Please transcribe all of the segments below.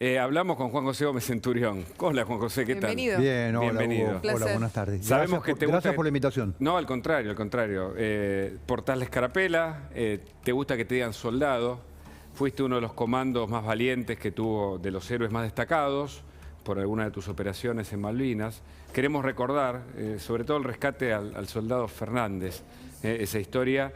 Hablamos con Juan José Gómez Centurión. Hola, Juan José, ¿qué tal? Bienvenido. Bien, hola, Bienvenido. Hugo. Hola, buenas tardes. Sabemos que te gusta gracias por la invitación. No, al contrario, al contrario. Portás la escarapela, te gusta que te digan soldado, fuiste uno de los comandos más valientes que tuvo, de los héroes más destacados, por alguna de tus operaciones en Malvinas. Queremos recordar, sobre todo el rescate al soldado Fernández, esa historia.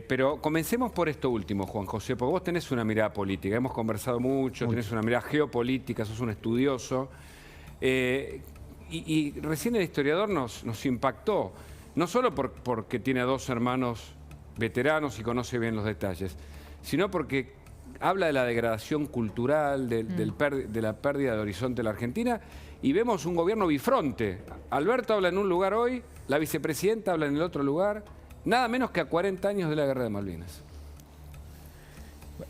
Pero comencemos por esto último, Juan José, porque vos tenés una mirada política, hemos conversado mucho, tenés una mirada geopolítica, sos un estudioso. Y recién el historiador nos impactó, no solo porque tiene a dos hermanos veteranos y conoce bien los detalles, sino porque habla de la degradación cultural, de la pérdida de horizonte de la Argentina, y vemos un gobierno bifronte. Alberto habla en un lugar hoy, la vicepresidenta habla en el otro lugar. Nada menos que a 40 años de la Guerra de Malvinas.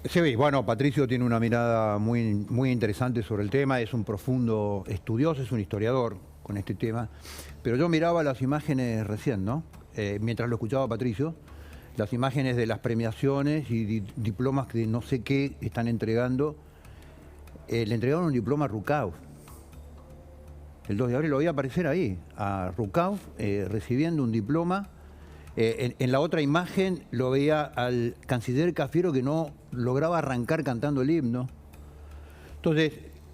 Sí, bueno, Patricio tiene una mirada muy interesante sobre el tema, es un profundo estudioso, es un historiador con este tema, pero yo miraba las imágenes recién, ¿no? Mientras lo escuchaba Patricio, las imágenes de las premiaciones y diplomas de no sé qué están entregando. Le entregaron un diploma a Rucauf. El 2 de abril lo voy a aparecer ahí, a Rucauf recibiendo un diploma. En la otra imagen lo veía al canciller Cafiero que no lograba arrancar cantando el himno. Entonces,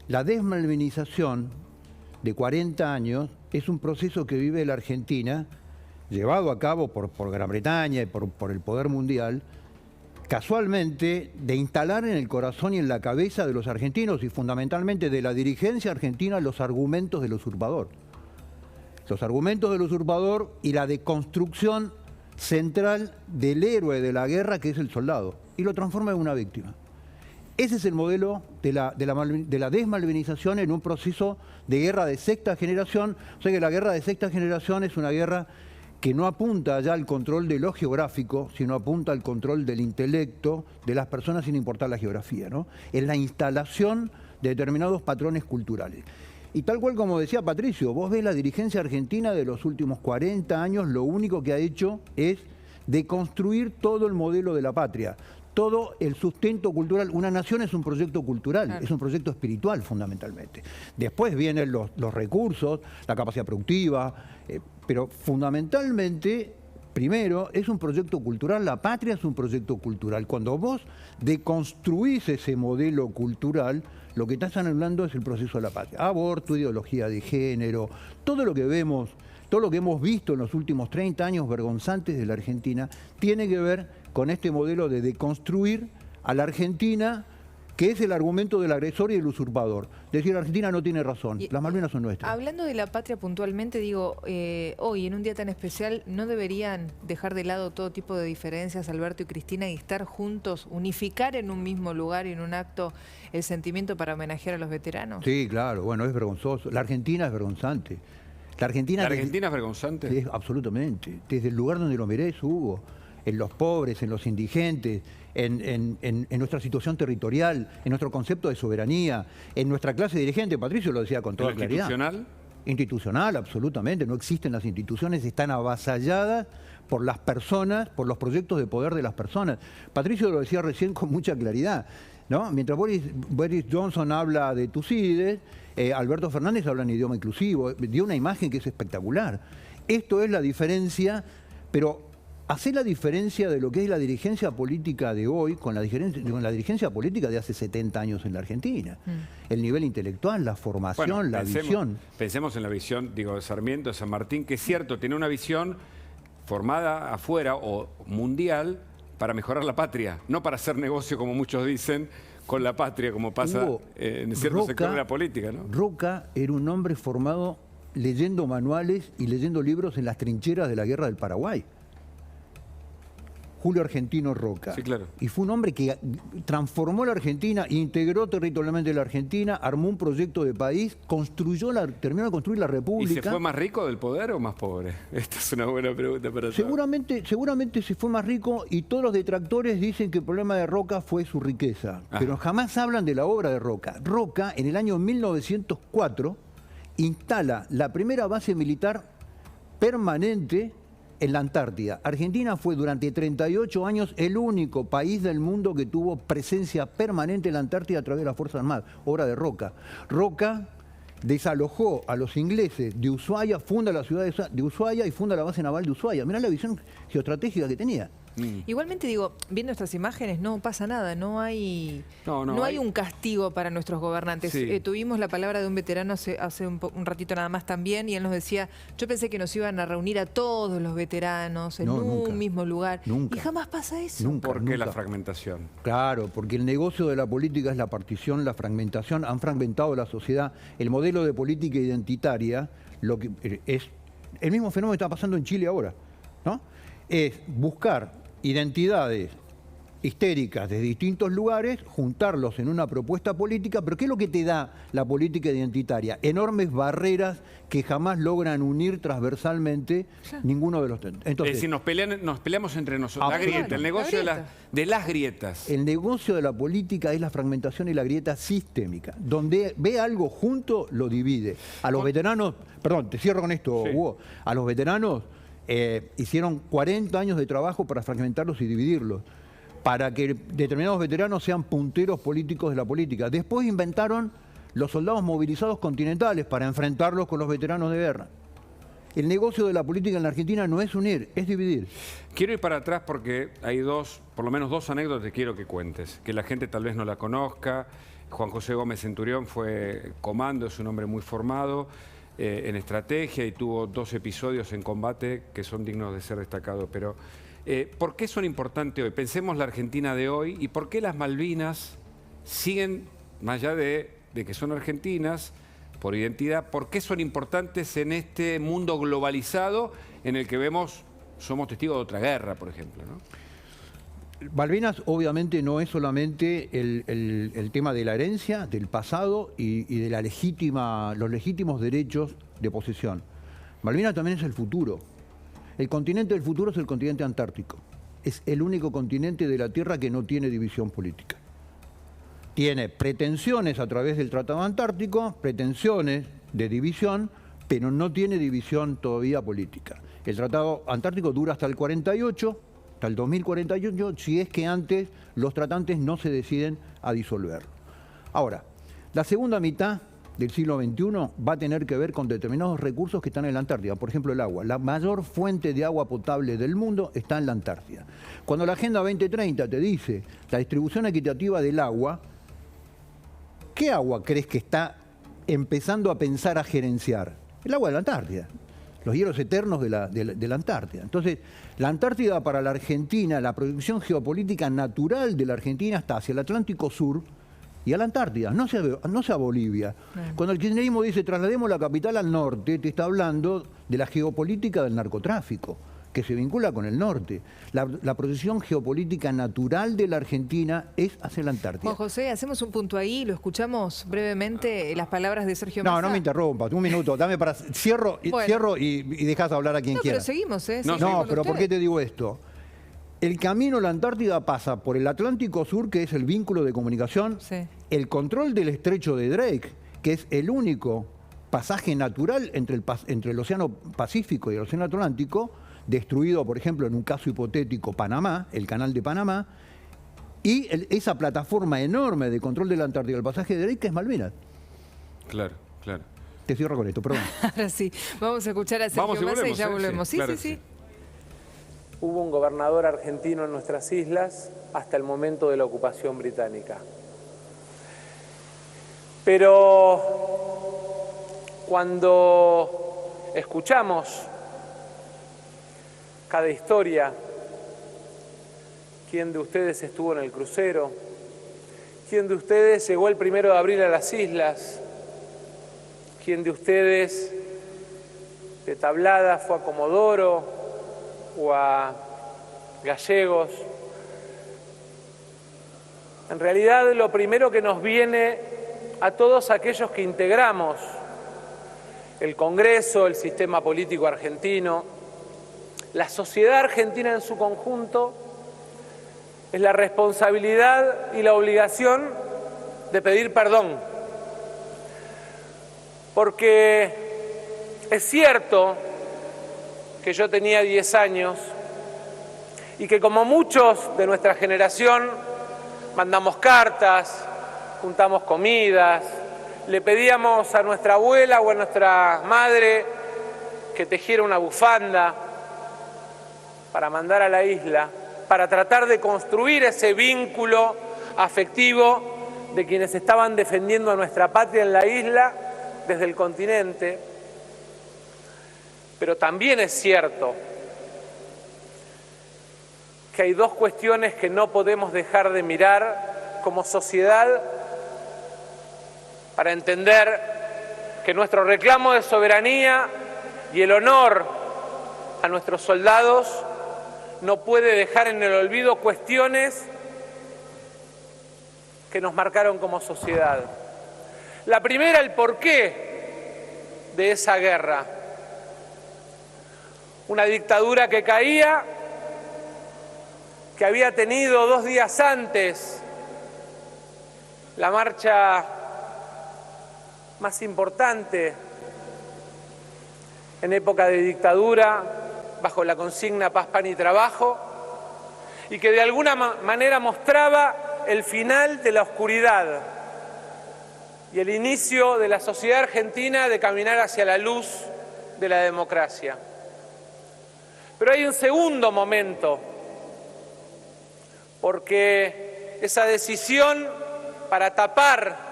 la desmalvinización de 40 años es un proceso que vive la Argentina, llevado a cabo por Gran Bretaña y por el poder mundial, casualmente de instalar en el corazón y en la cabeza de los argentinos y fundamentalmente de la dirigencia argentina los argumentos del usurpador. Los argumentos del usurpador y la deconstrucción central del héroe de la guerra, que es el soldado, y lo transforma en una víctima. Ese es el modelo de la desmalvinización en un proceso de guerra de sexta generación. O sea que la guerra de sexta generación es una guerra que no apunta ya al control de lo geográfico, sino apunta al control del intelecto de las personas sin importar la geografía, ¿no? Es la instalación de determinados patrones culturales. Y tal cual como decía Patricio, vos ves la dirigencia argentina de los últimos 40 años, lo único que ha hecho es deconstruir todo el modelo de la patria, todo el sustento cultural. Una nación es un proyecto cultural, claro, es un proyecto espiritual fundamentalmente. Después vienen los recursos, la capacidad productiva, pero fundamentalmente, primero, es un proyecto cultural, la patria es un proyecto cultural. Cuando vos deconstruís ese modelo cultural, lo que estás anulando es el proceso de la patria. Aborto, ideología de género, todo lo que vemos, todo lo que hemos visto en los últimos 30 años vergonzantes de la Argentina, tiene que ver con este modelo de deconstruir a la Argentina, que es el argumento del agresor y el usurpador. Decir, la Argentina no tiene razón, las Malvinas son nuestras. Hablando de la patria puntualmente, digo, hoy en un día tan especial, ¿no deberían dejar de lado todo tipo de diferencias, Alberto y Cristina, y estar juntos, unificar en un mismo lugar y en un acto el sentimiento para homenajear a los veteranos? Sí, claro, bueno, es vergonzoso. La Argentina es vergonzante. ¿La Argentina es vergonzante? Absolutamente. Desde el lugar donde lo mires, Hugo, en los pobres, en los indigentes, en nuestra situación territorial, en nuestro concepto de soberanía, en nuestra clase dirigente. Patricio lo decía con toda claridad. ¿Institucional? Institucional, absolutamente. No existen las instituciones, están avasalladas por las personas, por los proyectos de poder de las personas. Patricio lo decía recién con mucha claridad, ¿no? Mientras Boris Johnson habla de Tucídides, Alberto Fernández habla en idioma inclusivo, dio una imagen que es espectacular. Esto es la diferencia, pero hacer la diferencia de lo que es la dirigencia política de hoy con la dirigencia política de hace 70 años en la Argentina. El nivel intelectual, la formación, la visión. Pensemos en la visión, digo, de Sarmiento, de San Martín, que es cierto, tiene una visión formada afuera o mundial para mejorar la patria, no para hacer negocio, como muchos dicen, con la patria, como pasa en cierto sector de la política, ¿no? Roca era un hombre formado leyendo manuales y leyendo libros en las trincheras de la Guerra del Paraguay. Julio Argentino Roca. Sí, claro. Y fue un hombre que transformó la Argentina, integró territorialmente la Argentina, armó un proyecto de país, terminó de construir la República. ¿Y se fue más rico del poder o más pobre? Esta es una buena pregunta para todos. Seguramente se fue más rico, y todos los detractores dicen que el problema de Roca fue su riqueza. Pero jamás hablan de la obra de Roca. Roca, en el año 1904, instala la primera base militar permanente en la Antártida. Argentina fue durante 38 años el único país del mundo que tuvo presencia permanente en la Antártida a través de las Fuerzas Armadas, obra de Roca. Roca desalojó a los ingleses de Ushuaia, funda la ciudad de Ushuaia y funda la base naval de Ushuaia. Mirá la visión geoestratégica que tenía. Igualmente digo, viendo estas imágenes no pasa nada, no hay un castigo para nuestros gobernantes. Sí. Tuvimos la palabra de un veterano hace un ratito nada más también, y él nos decía, yo pensé que nos iban a reunir a todos los veteranos en un mismo lugar. Nunca. Y jamás pasa eso. Nunca. ¿Por qué la fragmentación? Claro, porque el negocio de la política es la partición, la fragmentación. Han fragmentado la sociedad. El modelo de política identitaria, lo que es el mismo fenómeno que está pasando en Chile ahora, ¿no? Es buscar identidades histéricas de distintos lugares, juntarlos en una propuesta política, pero ¿qué es lo que te da la política identitaria? Enormes barreras que jamás logran unir transversalmente ninguno de los... Entonces, es decir, nos peleamos entre nosotros. La grieta, el negocio de las grietas. El negocio de la política es la fragmentación y la grieta sistémica. Donde ve algo junto, lo divide. A los veteranos, perdón, te cierro con esto, sí. Hugo, a los veteranos hicieron 40 años de trabajo para fragmentarlos y dividirlos, para que determinados veteranos sean punteros políticos de la política. Después inventaron los soldados movilizados continentales para enfrentarlos con los veteranos de guerra. El negocio de la política en la Argentina no es unir, es dividir. Quiero ir para atrás porque hay por lo menos dos anécdotas que quiero que cuentes, que la gente tal vez no la conozca. Juan José Gómez Centurión fue comando, es un hombre muy formado en estrategia y tuvo 2 episodios en combate que son dignos de ser destacados. Pero, ¿por qué son importantes hoy? Pensemos la Argentina de hoy y por qué las Malvinas siguen, más allá de que son argentinas, por identidad, ¿por qué son importantes en este mundo globalizado en el que somos testigos de otra guerra, por ejemplo, ¿no? Malvinas obviamente no es solamente el tema de la herencia, del pasado y de los legítimos derechos de posesión. Malvinas también es el futuro. El continente del futuro es el continente antártico. Es el único continente de la Tierra que no tiene división política. Tiene pretensiones a través del Tratado Antártico, pretensiones de división, pero no tiene división todavía política. El Tratado Antártico dura hasta el 48, hasta el 2048, si es que antes los tratantes no se deciden a disolverlo. Ahora, la segunda mitad del siglo XXI va a tener que ver con determinados recursos que están en la Antártida. Por ejemplo, el agua. La mayor fuente de agua potable del mundo está en la Antártida. Cuando la Agenda 2030 te dice la distribución equitativa del agua, ¿qué agua crees que está empezando a pensar a gerenciar? El agua de la Antártida. Los hielos eternos de la Antártida. Entonces, la Antártida para la Argentina, la proyección geopolítica natural de la Argentina está hacia el Atlántico Sur y a la Antártida, no sea Bolivia. Cuando el kirchnerismo dice traslademos la capital al norte, te está hablando de la geopolítica del narcotráfico, que se vincula con el norte. La proyección geopolítica natural de la Argentina es hacia la Antártida. Juan José, hacemos un punto ahí, lo escuchamos brevemente, las palabras de Sergio Massa. No me interrumpas, un minuto, dame para... Cierro y dejas hablar a quien quiera. Pero seguimos, ¿eh? No, pero ¿por qué te digo esto? El camino a la Antártida pasa por el Atlántico Sur, que es el vínculo de comunicación, el control del estrecho de Drake, que es el único pasaje natural entre el Océano Pacífico y el Océano Atlántico, destruido, por ejemplo, en un caso hipotético, Panamá, el canal de Panamá, y esa plataforma enorme de control de la Antártida, el pasaje de Drake, que es Malvinas. Claro, claro. Te cierro con esto, perdón. Ahora sí, vamos a escuchar a Sergio Massa y ya volvemos. Sí, claro, sí. Hubo un gobernador argentino en nuestras islas hasta el momento de la ocupación británica. Pero cuando escuchamos cada historia, quién de ustedes estuvo en el crucero, quién de ustedes llegó el 1 de abril a las islas, quién de ustedes de Tablada fue a Comodoro o a Gallegos. En realidad, lo primero que nos viene a todos aquellos que integramos el Congreso, el sistema político argentino, la sociedad argentina en su conjunto, es la responsabilidad y la obligación de pedir perdón. Porque es cierto que yo tenía 10 años y que, como muchos de nuestra generación, mandamos cartas, juntamos comidas, le pedíamos a nuestra abuela o a nuestra madre que tejiera una bufanda para mandar a la isla, para tratar de construir ese vínculo afectivo de quienes estaban defendiendo a nuestra patria en la isla desde el continente. Pero también es cierto que hay dos cuestiones que no podemos dejar de mirar como sociedad para entender que nuestro reclamo de soberanía y el honor a nuestros soldados no puede dejar en el olvido cuestiones que nos marcaron como sociedad. La primera, el porqué de esa guerra. Una dictadura que caía, que había tenido 2 días antes la marcha más importante en época de dictadura, bajo la consigna Paz, Pan y Trabajo, y que de alguna manera mostraba el final de la oscuridad y el inicio de la sociedad argentina de caminar hacia la luz de la democracia. Pero hay un segundo momento, porque esa decisión para tapar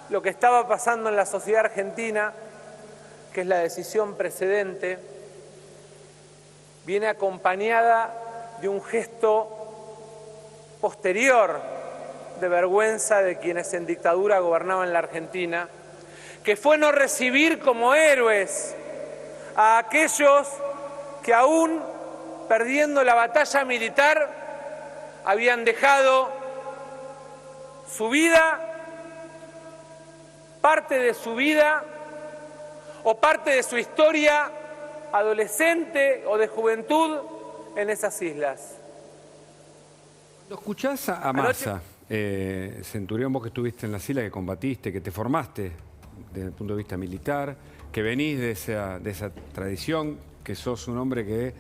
lo que estaba pasando en la sociedad argentina, que es la decisión precedente, viene acompañada de un gesto posterior de vergüenza de quienes en dictadura gobernaban la Argentina, que fue no recibir como héroes a aquellos que, aún perdiendo la batalla militar, habían dejado su vida, parte de su vida o parte de su historia adolescente o de juventud en esas islas. Lo escuchás a Massa, Centurión, vos que estuviste en las islas, que combatiste, que te formaste desde el punto de vista militar, que venís de esa tradición, que sos un hombre que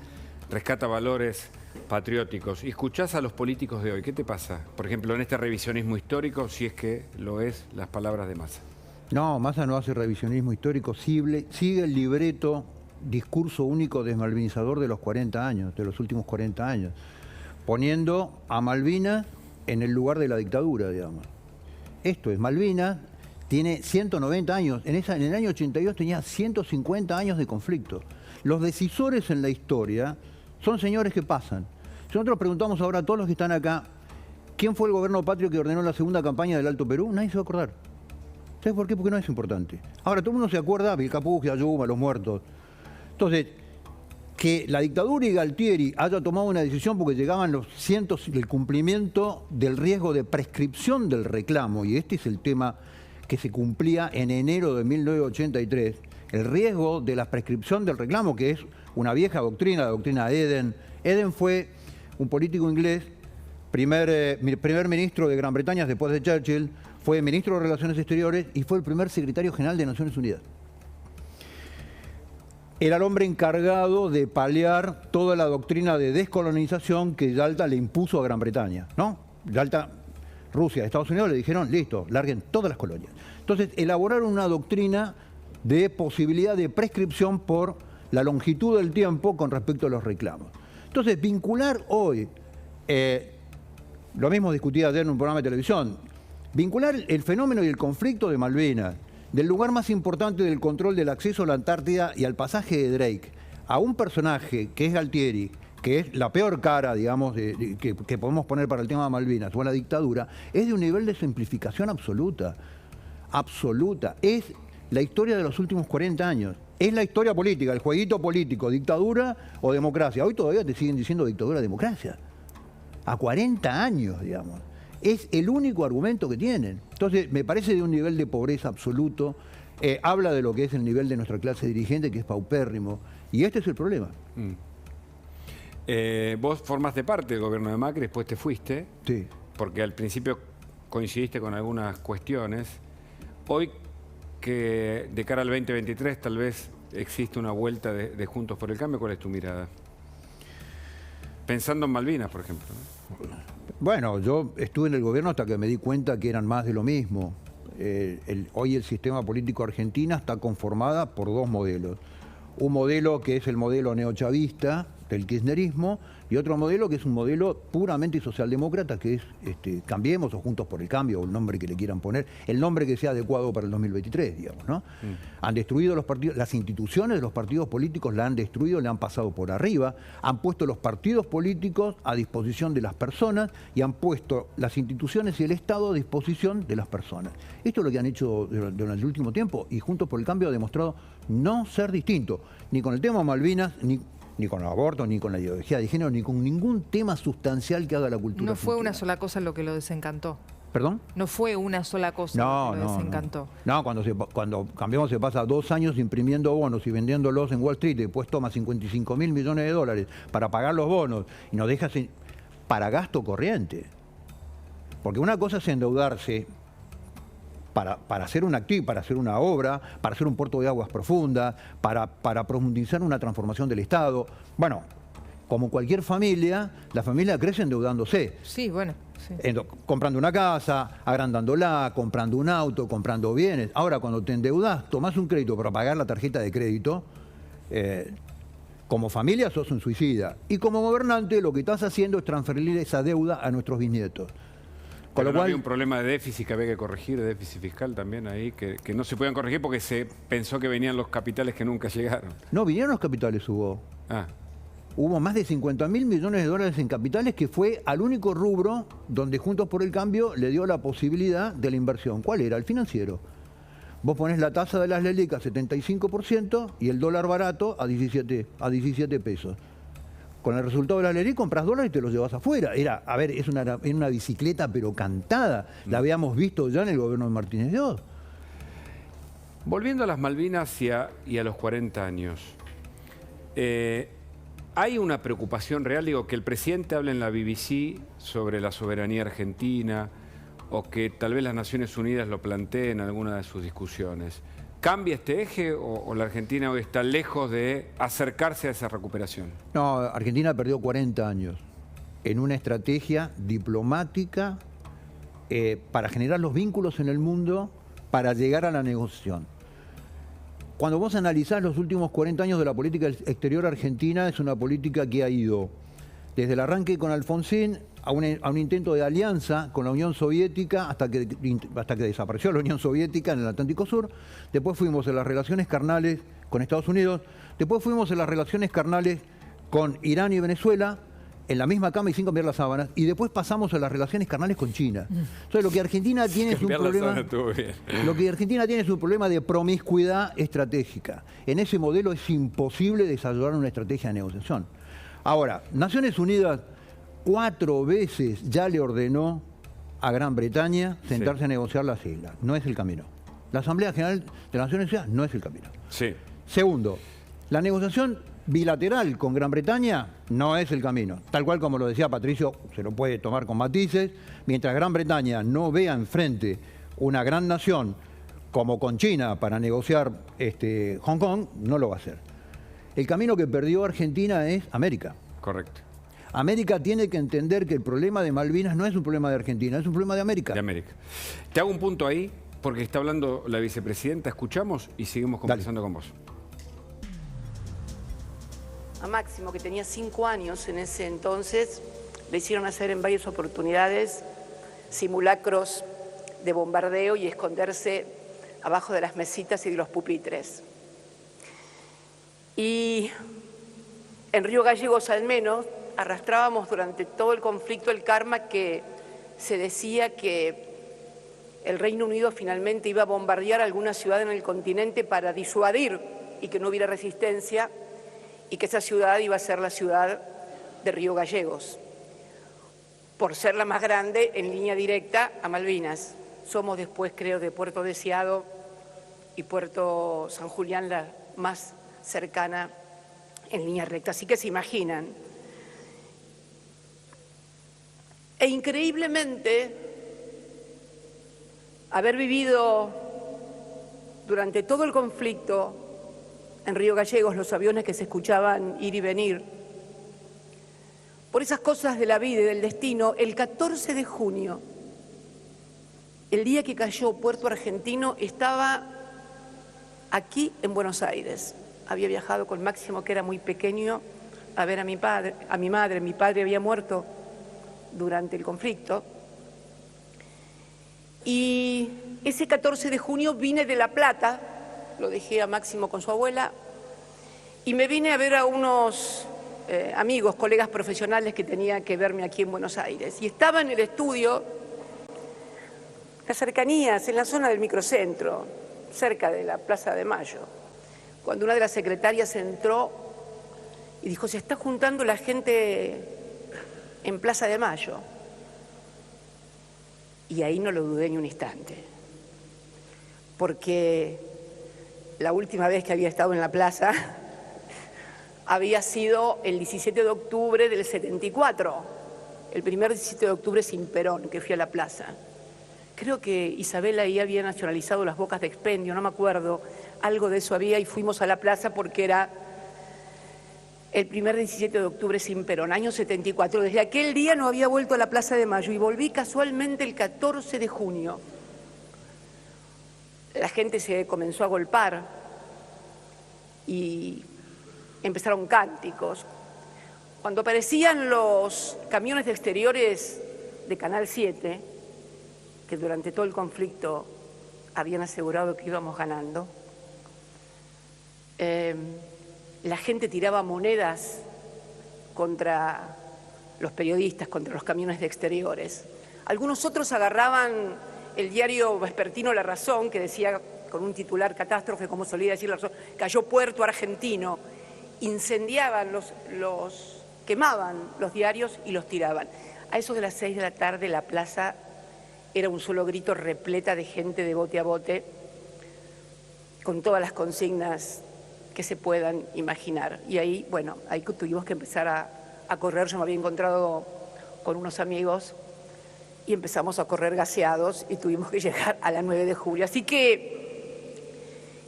rescata valores patrióticos, y escuchás a los políticos de hoy, ¿qué te pasa? Por ejemplo, en este revisionismo histórico, si es que lo es, las palabras de Massa. No, Massa no hace revisionismo histórico, sigue el libreto, discurso único desmalvinizador de los 40 años, de los últimos 40 años, poniendo a Malvinas en el lugar de la dictadura, digamos. Esto es, Malvinas tiene 190 años, en el año 82 tenía 150 años de conflicto. Los decisores en la historia son señores que pasan. Si nosotros preguntamos ahora a todos los que están acá, ¿quién fue el gobierno patrio que ordenó la segunda campaña del Alto Perú? Nadie se va a acordar. ¿Sabes por qué? Porque no es importante. Ahora, todo el mundo se acuerda, Vilcapugio, Ayuma, los muertos. Entonces, que la dictadura y Galtieri haya tomado una decisión porque llegaban los cientos del cumplimiento del riesgo de prescripción del reclamo, y este es el tema que se cumplía en enero de 1983, el riesgo de la prescripción del reclamo, que es una vieja doctrina, la doctrina Eden. Eden fue un político inglés, primer ministro de Gran Bretaña después de Churchill, fue ministro de Relaciones Exteriores y fue el primer secretario general de Naciones Unidas. Era el hombre encargado de paliar toda la doctrina de descolonización que Yalta le impuso a Gran Bretaña, ¿no? Yalta, Rusia, Estados Unidos le dijeron, listo, larguen todas las colonias. Entonces, elaboraron una doctrina de posibilidad de prescripción por la longitud del tiempo con respecto a los reclamos. Entonces, vincular hoy, lo mismo discutí ayer en un programa de televisión, vincular el fenómeno y el conflicto de Malvinas, del lugar más importante del control del acceso a la Antártida y al pasaje de Drake, a un personaje que es Galtieri, que es la peor cara, digamos, que podemos poner para el tema de Malvinas, o a la dictadura, es de un nivel de simplificación absoluta. Absoluta. Es la historia de los últimos 40 años. Es la historia política, el jueguito político, dictadura o democracia. Hoy todavía te siguen diciendo dictadura o democracia. A 40 años, digamos. Es el único argumento que tienen. Entonces, me parece de un nivel de pobreza absoluto. Habla de lo que es el nivel de nuestra clase dirigente, que es paupérrimo. Y este es el problema. Vos formaste parte del gobierno de Macri, después te fuiste. Sí. Porque al principio coincidiste con algunas cuestiones. Hoy, que de cara al 2023 tal vez existe una vuelta de Juntos por el Cambio. ¿Cuál es tu mirada? Pensando en Malvinas, por ejemplo, ¿no? Bueno, yo estuve en el gobierno hasta que me di cuenta que eran más de lo mismo. Hoy el sistema político argentino está conformado por dos modelos. Un modelo que es el modelo neochavista del kirchnerismo y otro modelo que es un modelo puramente socialdemócrata, que es Cambiemos o Juntos por el Cambio, o el nombre que le quieran poner, el nombre que sea adecuado para el 2023, digamos, ¿no? Han destruido los partidos, las instituciones de los partidos políticos la han destruido, le han pasado por arriba, han puesto los partidos políticos a disposición de las personas y han puesto las instituciones y el Estado a disposición de las personas. Esto es lo que han hecho durante el último tiempo, y Juntos por el Cambio ha demostrado no ser distinto, ni con el tema Malvinas, ni con el aborto, ni con la ideología de género, ni con ningún tema sustancial que haga la cultura. No fue argentina. una sola cosa lo que lo desencantó. ¿Perdón? No fue una sola cosa lo que lo desencantó. No, cuando Cambiemos se pasa 2 años imprimiendo bonos y vendiéndolos en Wall Street, después toma 55.000 millones de dólares para pagar los bonos y nos deja para gasto corriente. Porque una cosa es endeudarse para hacer un activo, para hacer una obra, para hacer un puerto de aguas profundas, para profundizar una transformación del Estado. Bueno, como cualquier familia, la familia crece endeudándose. Sí, bueno. Sí. Comprando una casa, agrandándola, comprando un auto, comprando bienes. Ahora, cuando te endeudas, tomás un crédito para pagar la tarjeta de crédito, como familia sos un suicida. Y como gobernante lo que estás haciendo es transferirle esa deuda a nuestros bisnietos. Con Pero lo cual, había un problema de déficit que había que corregir, de déficit fiscal también ahí, que no se podían corregir porque se pensó que venían los capitales que nunca llegaron. No, vinieron los capitales, Hugo. Ah. Hubo más de 50.000 millones de dólares en capitales, que fue al único rubro donde Juntos por el Cambio le dio la posibilidad de la inversión. ¿Cuál era? El financiero. Vos ponés la tasa de las LELIC a 75% y el dólar barato a 17 pesos. Con el resultado de la LELIC compras dólares y te los llevas afuera. Es una bicicleta pero cantada. La habíamos visto ya en el gobierno de Martínez de Oz. Volviendo a las Malvinas y a los 40 años, hay una preocupación real, digo, que el presidente hable en la BBC sobre la soberanía argentina o que tal vez las Naciones Unidas lo planteen en alguna de sus discusiones. ¿Cambia este eje o la Argentina hoy está lejos de acercarse a esa recuperación? No, Argentina perdió 40 años en una estrategia diplomática para generar los vínculos en el mundo, para llegar a la negociación. Cuando vos analizás los últimos 40 años de la política exterior argentina, es una política que ha ido desde el arranque con Alfonsín a un intento de alianza con la Unión Soviética hasta que desapareció la Unión Soviética en el Atlántico Sur. Después fuimos en las relaciones carnales con Estados Unidos. Después fuimos en las relaciones carnales con Irán y Venezuela, en la misma cama y sin cambiar las sábanas. Y después pasamos a las relaciones carnales con China. Entonces lo que Argentina tiene es un problema. Lo que Argentina tiene es un problema de promiscuidad estratégica. En ese modelo es imposible desarrollar una estrategia de negociación. Ahora, Naciones Unidas 4 veces ya le ordenó a Gran Bretaña sentarse a negociar las islas. No es el camino. La Asamblea General de las Naciones Unidas no es el camino. Sí. Segundo, la negociación bilateral con Gran Bretaña no es el camino. Tal cual como lo decía Patricio, se lo puede tomar con matices. Mientras Gran Bretaña no vea enfrente una gran nación como con China para negociar Hong Kong, no lo va a hacer. El camino que perdió Argentina es América. Correcto. América tiene que entender que el problema de Malvinas no es un problema de Argentina, es un problema de América. De América. Te hago un punto ahí, porque está hablando la vicepresidenta, escuchamos y seguimos conversando con vos. A Máximo, que tenía 5 años en ese entonces, le hicieron hacer en varias oportunidades simulacros de bombardeo y esconderse abajo de las mesitas y de los pupitres. Y en Río Gallegos al menos arrastrábamos durante todo el conflicto el karma que se decía que el Reino Unido finalmente iba a bombardear alguna ciudad en el continente para disuadir y que no hubiera resistencia, y que esa ciudad iba a ser la ciudad de Río Gallegos, por ser la más grande en línea directa a Malvinas. Somos después, creo, de Puerto Deseado y Puerto San Julián la más cercana en línea recta. Así que se imaginan. E increíblemente, haber vivido durante todo el conflicto en Río Gallegos, los aviones que se escuchaban ir y venir. Por esas cosas de la vida y del destino, el 14 de junio, el día que cayó Puerto Argentino, estaba aquí en Buenos Aires. Había viajado con Máximo, que era muy pequeño, a ver a mi madre. Mi padre había muerto durante el conflicto. Y ese 14 de junio vine de La Plata, lo dejé a Máximo con su abuela, y me vine a ver a unos amigos, colegas profesionales que tenían que verme aquí en Buenos Aires. Y estaba en el estudio, las cercanías, en la zona del microcentro, cerca de la Plaza de Mayo, cuando una de las secretarias entró y dijo: se está juntando la gente en Plaza de Mayo. Y ahí no lo dudé ni un instante, porque la última vez que había estado en la plaza había sido el 17 de octubre del 74, el primer 17 de octubre sin Perón, que fui a la plaza. Creo que Isabel ahí había nacionalizado las bocas de expendio, no me acuerdo, algo de eso había, y fuimos a la plaza porque era el primer 17 de octubre sin Perón, año 74. Desde aquel día no había vuelto a la Plaza de Mayo y volví casualmente el 14 de junio. La gente se comenzó a golpar y empezaron cánticos. Cuando aparecían los camiones de exteriores de Canal 7, que durante todo el conflicto habían asegurado que íbamos ganando, la gente tiraba monedas contra los periodistas, contra los camiones de exteriores. Algunos otros agarraban el diario vespertino La Razón, que decía con un titular catástrofe, como solía decir La Razón, cayó Puerto Argentino. Incendiaban, quemaban los diarios y los tiraban. A eso de las 6 de la tarde la plaza era un solo grito, repleta de gente de bote a bote, con todas las consignas que se puedan imaginar. Y ahí, bueno, ahí tuvimos que empezar a correr. Yo me había encontrado con unos amigos y empezamos a correr gaseados y tuvimos que llegar a la 9 de julio. Así que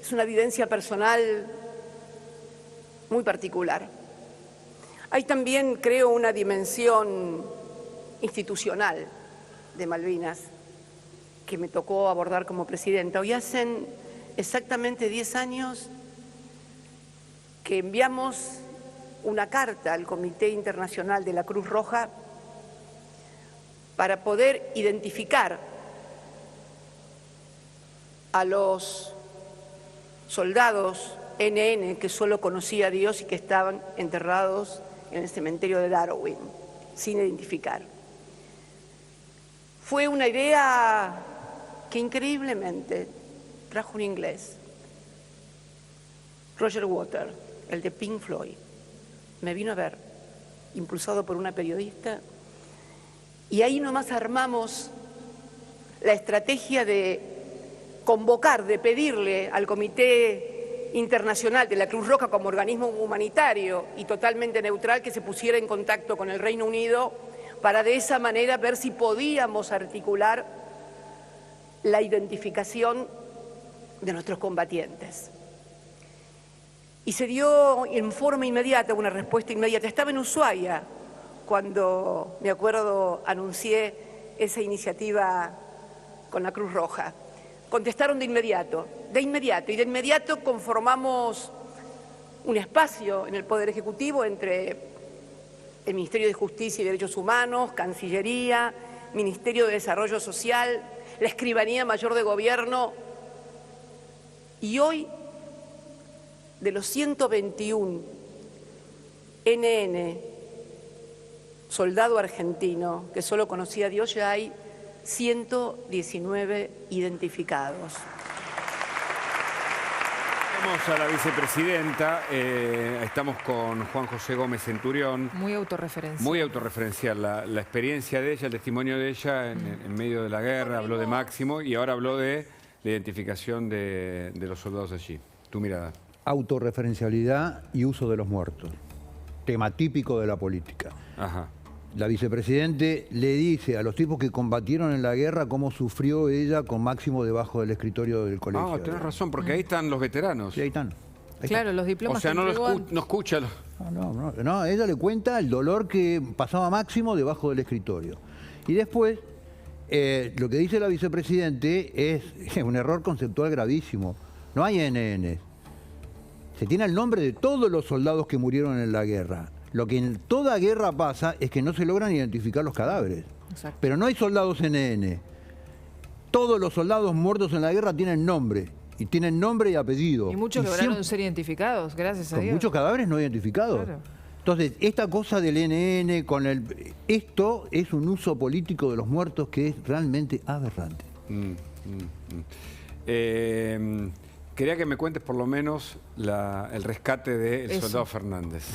es una vivencia personal muy particular. Hay también, creo, una dimensión institucional de Malvinas que me tocó abordar como presidenta. Hoy hacen exactamente 10 años que enviamos una carta al Comité Internacional de la Cruz Roja para poder identificar a los soldados NN que solo conocía Dios y que estaban enterrados en el cementerio de Darwin, sin identificar. Fue una idea que increíblemente trajo un inglés, Roger Waters, el de Pink Floyd. Me vino a ver, impulsado por una periodista, y ahí nomás armamos la estrategia de convocar, de pedirle al Comité Internacional de la Cruz Roja como organismo humanitario y totalmente neutral que se pusiera en contacto con el Reino Unido para de esa manera ver si podíamos articular la identificación de nuestros combatientes. Y se dio en forma inmediata, una respuesta inmediata. Estaba en Ushuaia cuando, me acuerdo, anuncié esa iniciativa con la Cruz Roja. Contestaron de inmediato, y de inmediato conformamos un espacio en el Poder Ejecutivo entre el Ministerio de Justicia y Derechos Humanos, Cancillería, Ministerio de Desarrollo Social, la Escribanía Mayor de Gobierno, y hoy, de los 121 NN, soldado argentino, que solo conocía a Dios, ya hay 119 identificados. Vamos a la vicepresidenta, estamos con Juan José Gómez Centurión. Muy autorreferencial. Muy autorreferencial, la experiencia de ella, el testimonio de ella en medio de la guerra, habló de Máximo y ahora habló de la identificación de los soldados allí. Tu mirada. Autorreferencialidad y uso de los muertos, tema típico de la política. Ajá. La vicepresidente le dice a los tipos que combatieron en la guerra cómo sufrió ella con Máximo debajo del escritorio del colegio. Ah, tenés razón, porque ahí están los veteranos. Sí, ahí están. Claro, los diplomas O sea, que no, entregó no escucha. No, ella le cuenta el dolor que pasaba Máximo debajo del escritorio. Y después, lo que dice la vicepresidente es un error conceptual gravísimo. No hay NN. Se tiene el nombre de todos los soldados que murieron en la guerra. Lo que en toda guerra pasa es que no se logran identificar los cadáveres. Exacto. Pero no hay soldados NN. Todos los soldados muertos en la guerra tienen nombre. Y tienen nombre y apellido. Y muchos lograron siempre, ser identificados, gracias a con Dios. muchos cadáveres no identificados. Claro. Entonces, esta cosa del NN esto es un uso político de los muertos que es realmente aberrante. Quería que me cuentes por lo menos el rescate del soldado Fernández.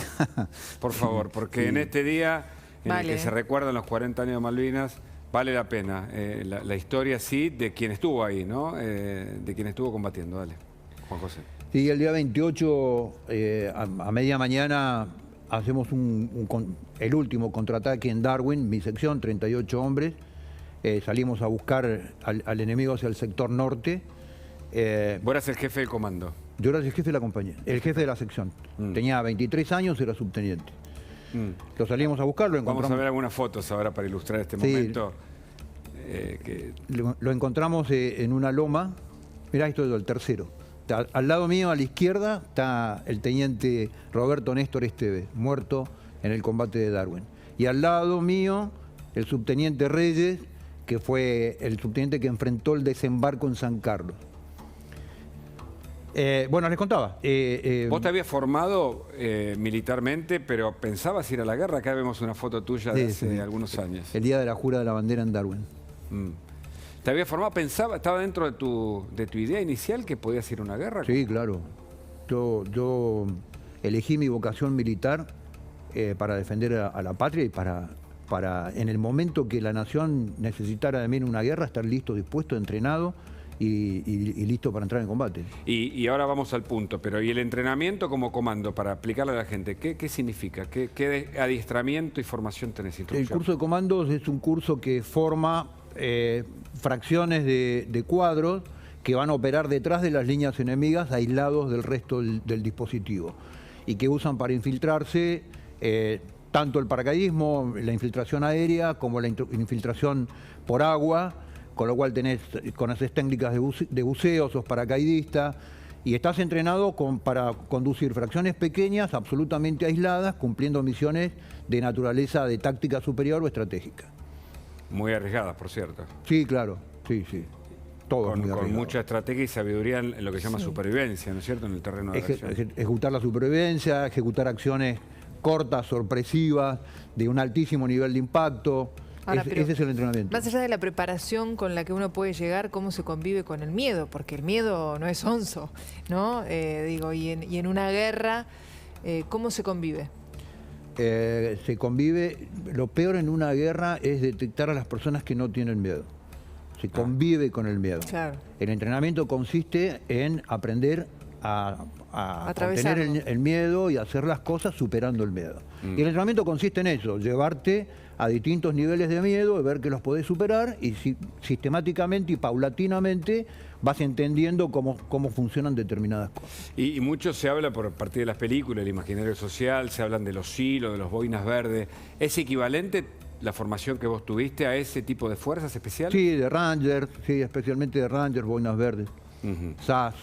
Por favor, porque en este día en el que se recuerdan los 40 años de Malvinas, vale la pena la historia, sí, de quien estuvo ahí, ¿no? De quien estuvo combatiendo. Dale, Juan José. Sí, el día 28, a media mañana, hacemos el último contraataque en Darwin, mi sección, 38 hombres. Salimos a buscar al enemigo hacia el sector norte. Vos eras el jefe del comando. Yo era el jefe de la compañía, el jefe de la sección. Tenía 23 años, era subteniente. Lo salimos a buscar, lo encontramos. Vamos a ver algunas fotos ahora para ilustrar este momento. Lo encontramos en una loma. Mirá, esto es el tercero. Al lado mío, a la izquierda, está el teniente Roberto Néstor Esteves, muerto en el combate de Darwin. Y al lado mío, el subteniente Reyes, que fue el subteniente que enfrentó el desembarco en San Carlos. Bueno, les contaba. Vos te habías formado militarmente, pero pensabas ir a la guerra. Acá vemos una foto tuya de hace algunos años. El día de la jura de la bandera en Darwin. ¿Te habías formado? ¿Estaba dentro de tu idea inicial que podías ir a una guerra? Sí, claro. Yo elegí mi vocación militar para defender a la patria y para en el momento que la nación necesitara de mí en una guerra, estar listo, dispuesto, entrenado y listo para entrar en combate. Y ahora vamos al punto, pero ¿y el entrenamiento como comando para aplicarle a la gente? ¿Qué significa? ¿Qué adiestramiento y formación tenés? El curso de comandos es un curso que forma fracciones de cuadros que van a operar detrás de las líneas enemigas, aislados del resto del dispositivo, y que usan para infiltrarse tanto el paracaidismo, la infiltración aérea, como la infiltración por agua, con lo cual conoces técnicas de buceo, sos paracaidista, y estás entrenado para conducir fracciones pequeñas, absolutamente aisladas, cumpliendo misiones de naturaleza de táctica superior o estratégica. Muy arriesgadas, por cierto. Sí, claro, sí. Todo con mucha estrategia y sabiduría en lo que se llama supervivencia, ¿no es cierto?, en el terreno de acción. Ejecutar la supervivencia, ejecutar acciones cortas, sorpresivas, de un altísimo nivel de impacto. Ahora, ese es el entrenamiento. Más allá de la preparación con la que uno puede llegar, ¿cómo se convive con el miedo? Porque el miedo no es onzo, ¿no? Y en una guerra, ¿cómo se convive? Se convive, lo peor en una guerra es detectar a las personas que no tienen miedo. Se convive con el miedo. Claro. El entrenamiento consiste en aprender a contener el miedo y hacer las cosas superando el miedo. Y el entrenamiento consiste en eso, llevarte a distintos niveles de miedo, ver que los podés superar y sistemáticamente y paulatinamente vas entendiendo cómo funcionan determinadas cosas. Y mucho se habla por partir de las películas, el imaginario social, se hablan de los hilos, de los boinas verdes. ¿Es equivalente la formación que vos tuviste a ese tipo de fuerzas especiales? Sí, de Rangers, sí, especialmente de Rangers, boinas verdes, SAS.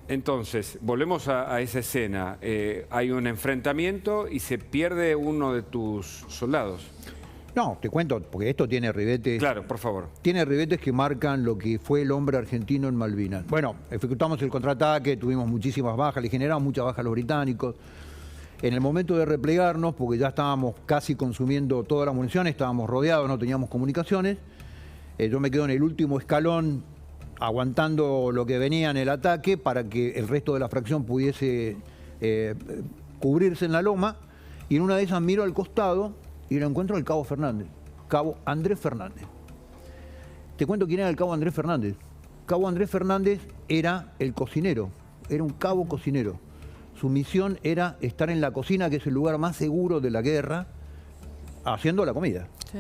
Entonces, volvemos a esa escena. Hay un enfrentamiento y se pierde uno de tus soldados. No, te cuento, porque esto tiene ribetes. Claro, por favor. Tiene ribetes que marcan lo que fue el hombre argentino en Malvinas. Bueno, ejecutamos el contraataque, tuvimos muchísimas bajas, le generamos muchas bajas a los británicos. En el momento de replegarnos, porque ya estábamos casi consumiendo toda la munición, estábamos rodeados, no teníamos comunicaciones, yo me quedo en el último escalón aguantando lo que venía en el ataque para que el resto de la fracción pudiese cubrirse en la loma, y en una de esas miro al costado y lo encuentro al cabo Fernández, cabo Andrés Fernández. Te cuento quién era el cabo Andrés Fernández. Cabo Andrés Fernández era el cocinero, era un cabo cocinero. Su misión era estar en la cocina, que es el lugar más seguro de la guerra, haciendo la comida. Sí.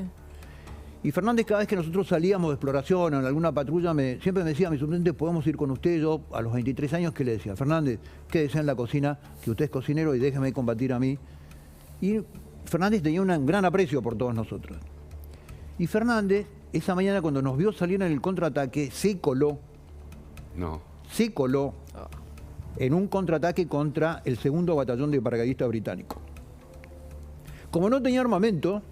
Y Fernández, cada vez que nosotros salíamos de exploración o en alguna patrulla, siempre me decía, mi subteniente, ¿podemos ir con usted? Yo, a los 23 años, ¿qué le decía? Fernández, quédese en la cocina, que usted es cocinero y déjeme combatir a mí. Y Fernández tenía un gran aprecio por todos nosotros. Y Fernández, esa mañana cuando nos vio salir en el contraataque, se coló en un contraataque contra el 2º Batallón de Paracaidistas Británico. Como no tenía armamento,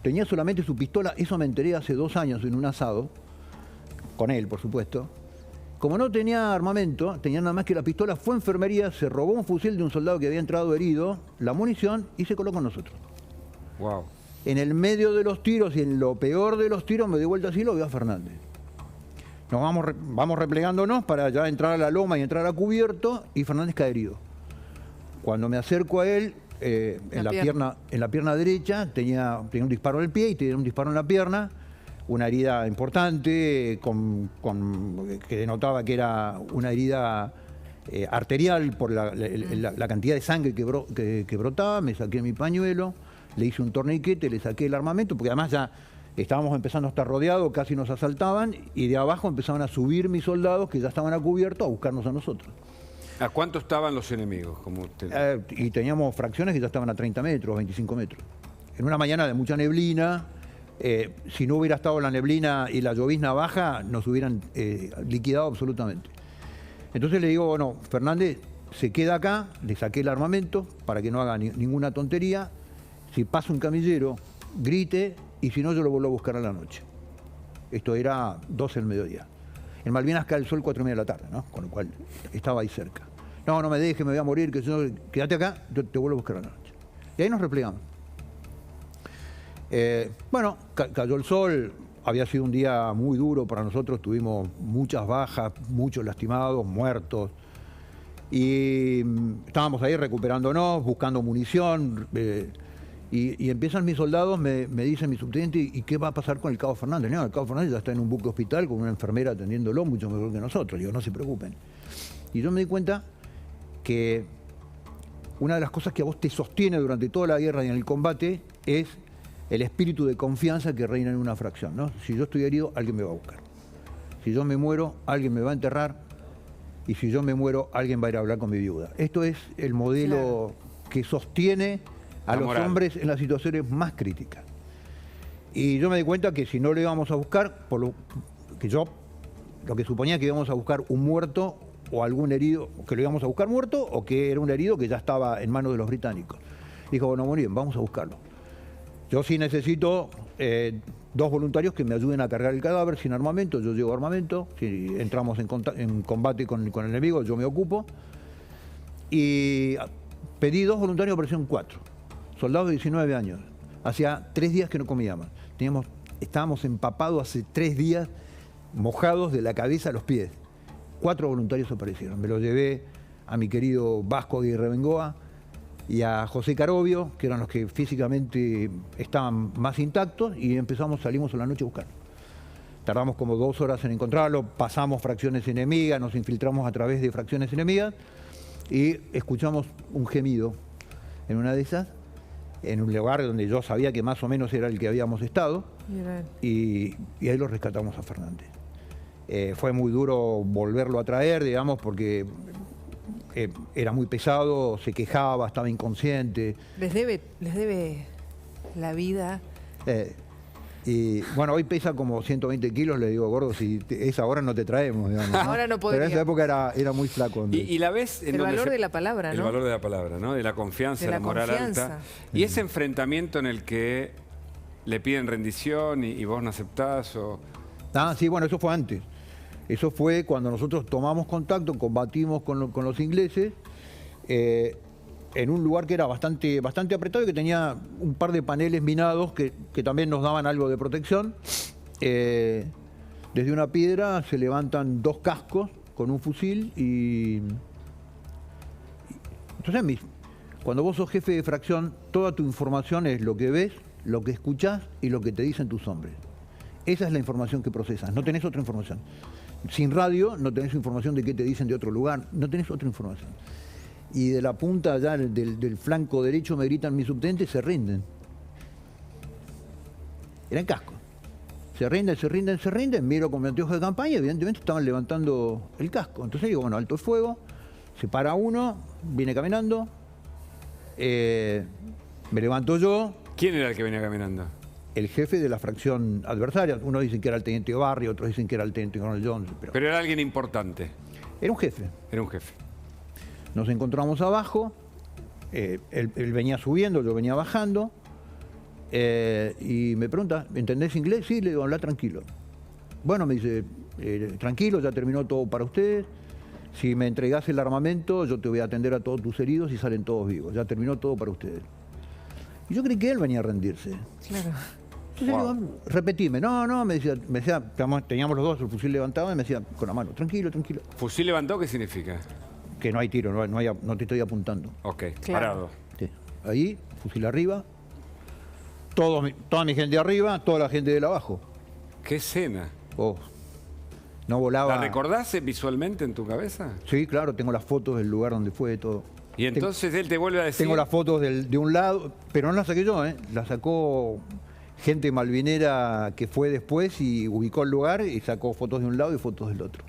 tenía solamente su pistola, eso me enteré hace 2 años en un asado, con él, por supuesto. Como no tenía armamento, tenía nada más que la pistola, fue a enfermería, se robó un fusil de un soldado que había entrado herido, la munición, y se coló con nosotros. Wow. En el medio de los tiros y en lo peor de los tiros me di vuelta así y lo veo a Fernández. Nos vamos replegándonos para ya entrar a la loma y entrar a cubierto, y Fernández cae herido. Cuando me acerco a él, en la pierna derecha tenía un disparo en el pie y tenía un disparo en la pierna, una herida importante que denotaba que era una herida arterial por la cantidad de sangre que brotaba. Me saqué mi pañuelo, le hice un torniquete, le saqué el armamento, porque además ya estábamos empezando a estar rodeados, casi nos asaltaban, y de abajo empezaban a subir mis soldados que ya estaban a cubierto a buscarnos a nosotros. ¿A cuánto estaban los enemigos? Como usted... Y teníamos fracciones que ya estaban a 30 metros, 25 metros. En una mañana de mucha neblina, si no hubiera estado la neblina y la llovizna baja, nos hubieran liquidado absolutamente. Entonces le digo, bueno, Fernández se queda acá, le saqué el armamento para que no haga ninguna tontería. Si pasa un camillero, grite, y si no, yo lo vuelvo a buscar a la noche. Esto era 12 del mediodía. En Malvinas cae el sol 4:30 de la tarde, ¿no? Con lo cual estaba ahí cerca. No, no me dejes, me voy a morir, que yo, quédate acá, yo te vuelvo a buscar a la noche. Y ahí nos replegamos. Bueno, cayó el sol, había sido un día muy duro para nosotros, tuvimos muchas bajas, muchos lastimados, muertos. Y estábamos ahí recuperándonos, buscando munición. Y empiezan mis soldados, me dicen mi subteniente, ¿y qué va a pasar con el Cabo Fernández? No, el Cabo Fernández ya está en un buque hospital con una enfermera atendiéndolo mucho mejor que nosotros. Digo, no se preocupen. Y yo me di cuenta que una de las cosas que a vos te sostiene durante toda la guerra y en el combate es el espíritu de confianza que reina en una fracción, ¿no? Si yo estoy herido, alguien me va a buscar. Si yo me muero, alguien me va a enterrar. Y si yo me muero, alguien va a ir a hablar con mi viuda. Esto es el modelo que sostiene a los hombres en las situaciones más críticas. Y yo me di cuenta que si no le íbamos a buscar, lo que suponía que íbamos a buscar un muerto o algún herido, que lo íbamos a buscar muerto o que era un herido que ya estaba en manos de los británicos. Dijo, bueno, muy bien, vamos a buscarlo. Yo sí necesito 2 voluntarios que me ayuden a cargar el cadáver sin armamento, yo llevo armamento, si entramos en combate con el enemigo, yo me ocupo. Y pedí 2 voluntarios, aparecieron 4. Soldados de 19 años. Hacía 3 días que no comíamos. Estábamos empapados hace 3 días, mojados de la cabeza a los pies. 4 voluntarios aparecieron. Me los llevé a mi querido Vasco Aguirre Bengoa y a José Carovio, que eran los que físicamente estaban más intactos, y salimos a la noche a buscarlo. Tardamos como 2 horas en encontrarlo, pasamos fracciones enemigas, nos infiltramos a través de fracciones enemigas y escuchamos un gemido en una de esas, en un lugar donde yo sabía que más o menos era el que habíamos estado, y ahí lo rescatamos a Fernández. Fue muy duro volverlo a traer, digamos, porque era muy pesado, se quejaba, estaba inconsciente. Les debe la vida. Y bueno, hoy pesa como 120 kilos, le digo, gordo, si es ahora no te traemos, digamos, ¿no? Ahora no podría. Pero en esa época era muy flaco. Y la ves en el valor de la palabra, ¿no? El valor de la palabra, ¿no? De la confianza, de la moral alta. Y ese enfrentamiento en el que le piden rendición y vos no aceptás o... Sí, bueno, eso fue antes. Eso fue cuando nosotros tomamos contacto, combatimos con los ingleses, en un lugar que era bastante apretado y que tenía un par de paneles minados que también nos daban algo de protección. Desde una piedra se levantan 2 cascos con un fusil y... Entonces, cuando vos sos jefe de fracción, toda tu información es lo que ves, lo que escuchás y lo que te dicen tus hombres. Esa es la información que procesas, no tenés otra información. Sin radio no tenés información de qué te dicen de otro lugar, no tenés otra información. Y de la punta allá del flanco derecho me gritan mis subtenientes, se rinden. Eran cascos. Se rinden, miro con mi anteojo de campaña, evidentemente estaban levantando el casco. Entonces digo, bueno, alto el fuego, se para uno, viene caminando, me levanto yo. ¿Quién era el que venía caminando? El jefe de la fracción adversaria. Unos dicen que era el teniente Barrio, otros dicen que era el teniente coronel Jones. Pero era alguien importante. Era un jefe. Era un jefe. Nos encontramos abajo, él venía subiendo, yo venía bajando, y me pregunta, ¿entendés inglés? Sí, le digo, habla tranquilo. Bueno, me dice, tranquilo, ya terminó todo para ustedes. Si me entregás el armamento, yo te voy a atender a todos tus heridos y salen todos vivos. Ya terminó todo para ustedes. Y yo creí que él venía a rendirse. Claro. Entonces le digo, repetime. No, me decía, teníamos los dos el fusil levantado y me decía con la mano, tranquilo. ¿Fusil levantado qué significa? Que no hay tiro, no te estoy apuntando. Ok, Claro. parado. Sí. Ahí, fusil arriba, toda mi gente arriba, toda la gente de abajo. ¿Qué escena? Oh, no volaba. ¿La recordás visualmente en tu cabeza? Sí, claro, tengo las fotos del lugar donde fue todo. Y entonces él te vuelve a decir... Tengo las fotos de un lado, pero no las saqué yo, las sacó gente malvinera que fue después y ubicó el lugar y sacó fotos de un lado y fotos del otro.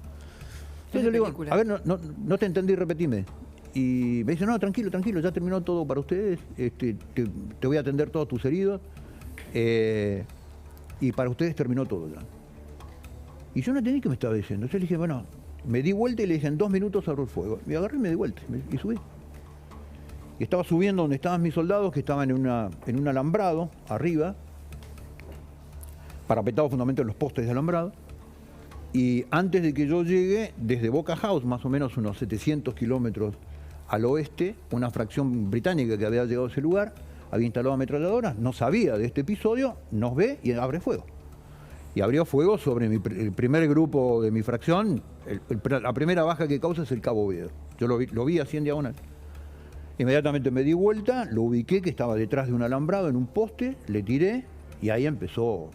Entonces yo le digo, a ver, no te entendí, repetime. Y me dice, no, tranquilo, ya terminó todo para ustedes, te voy a atender todos tus heridos, y para ustedes terminó todo ya. Y yo no entendí qué me estaba diciendo. Entonces le dije, bueno, me di vuelta y le dije, en 2 minutos abro el fuego. Me agarré y me di vuelta y subí. Y estaba subiendo donde estaban mis soldados, que estaban en un alambrado, arriba, parapetados fundamentalmente en los postes de alambrado. Y antes de que yo llegue, desde Boca House, más o menos unos 700 kilómetros al oeste, una fracción británica que había llegado a ese lugar, había instalado ametralladoras, no sabía de este episodio, nos ve y abre fuego. Y abrió fuego sobre el primer grupo de mi fracción. La primera baja que causa es el Cabo Oviedo. Yo lo vi así en diagonal. Inmediatamente me di vuelta, lo ubiqué, que estaba detrás de un alambrado en un poste, le tiré y ahí empezó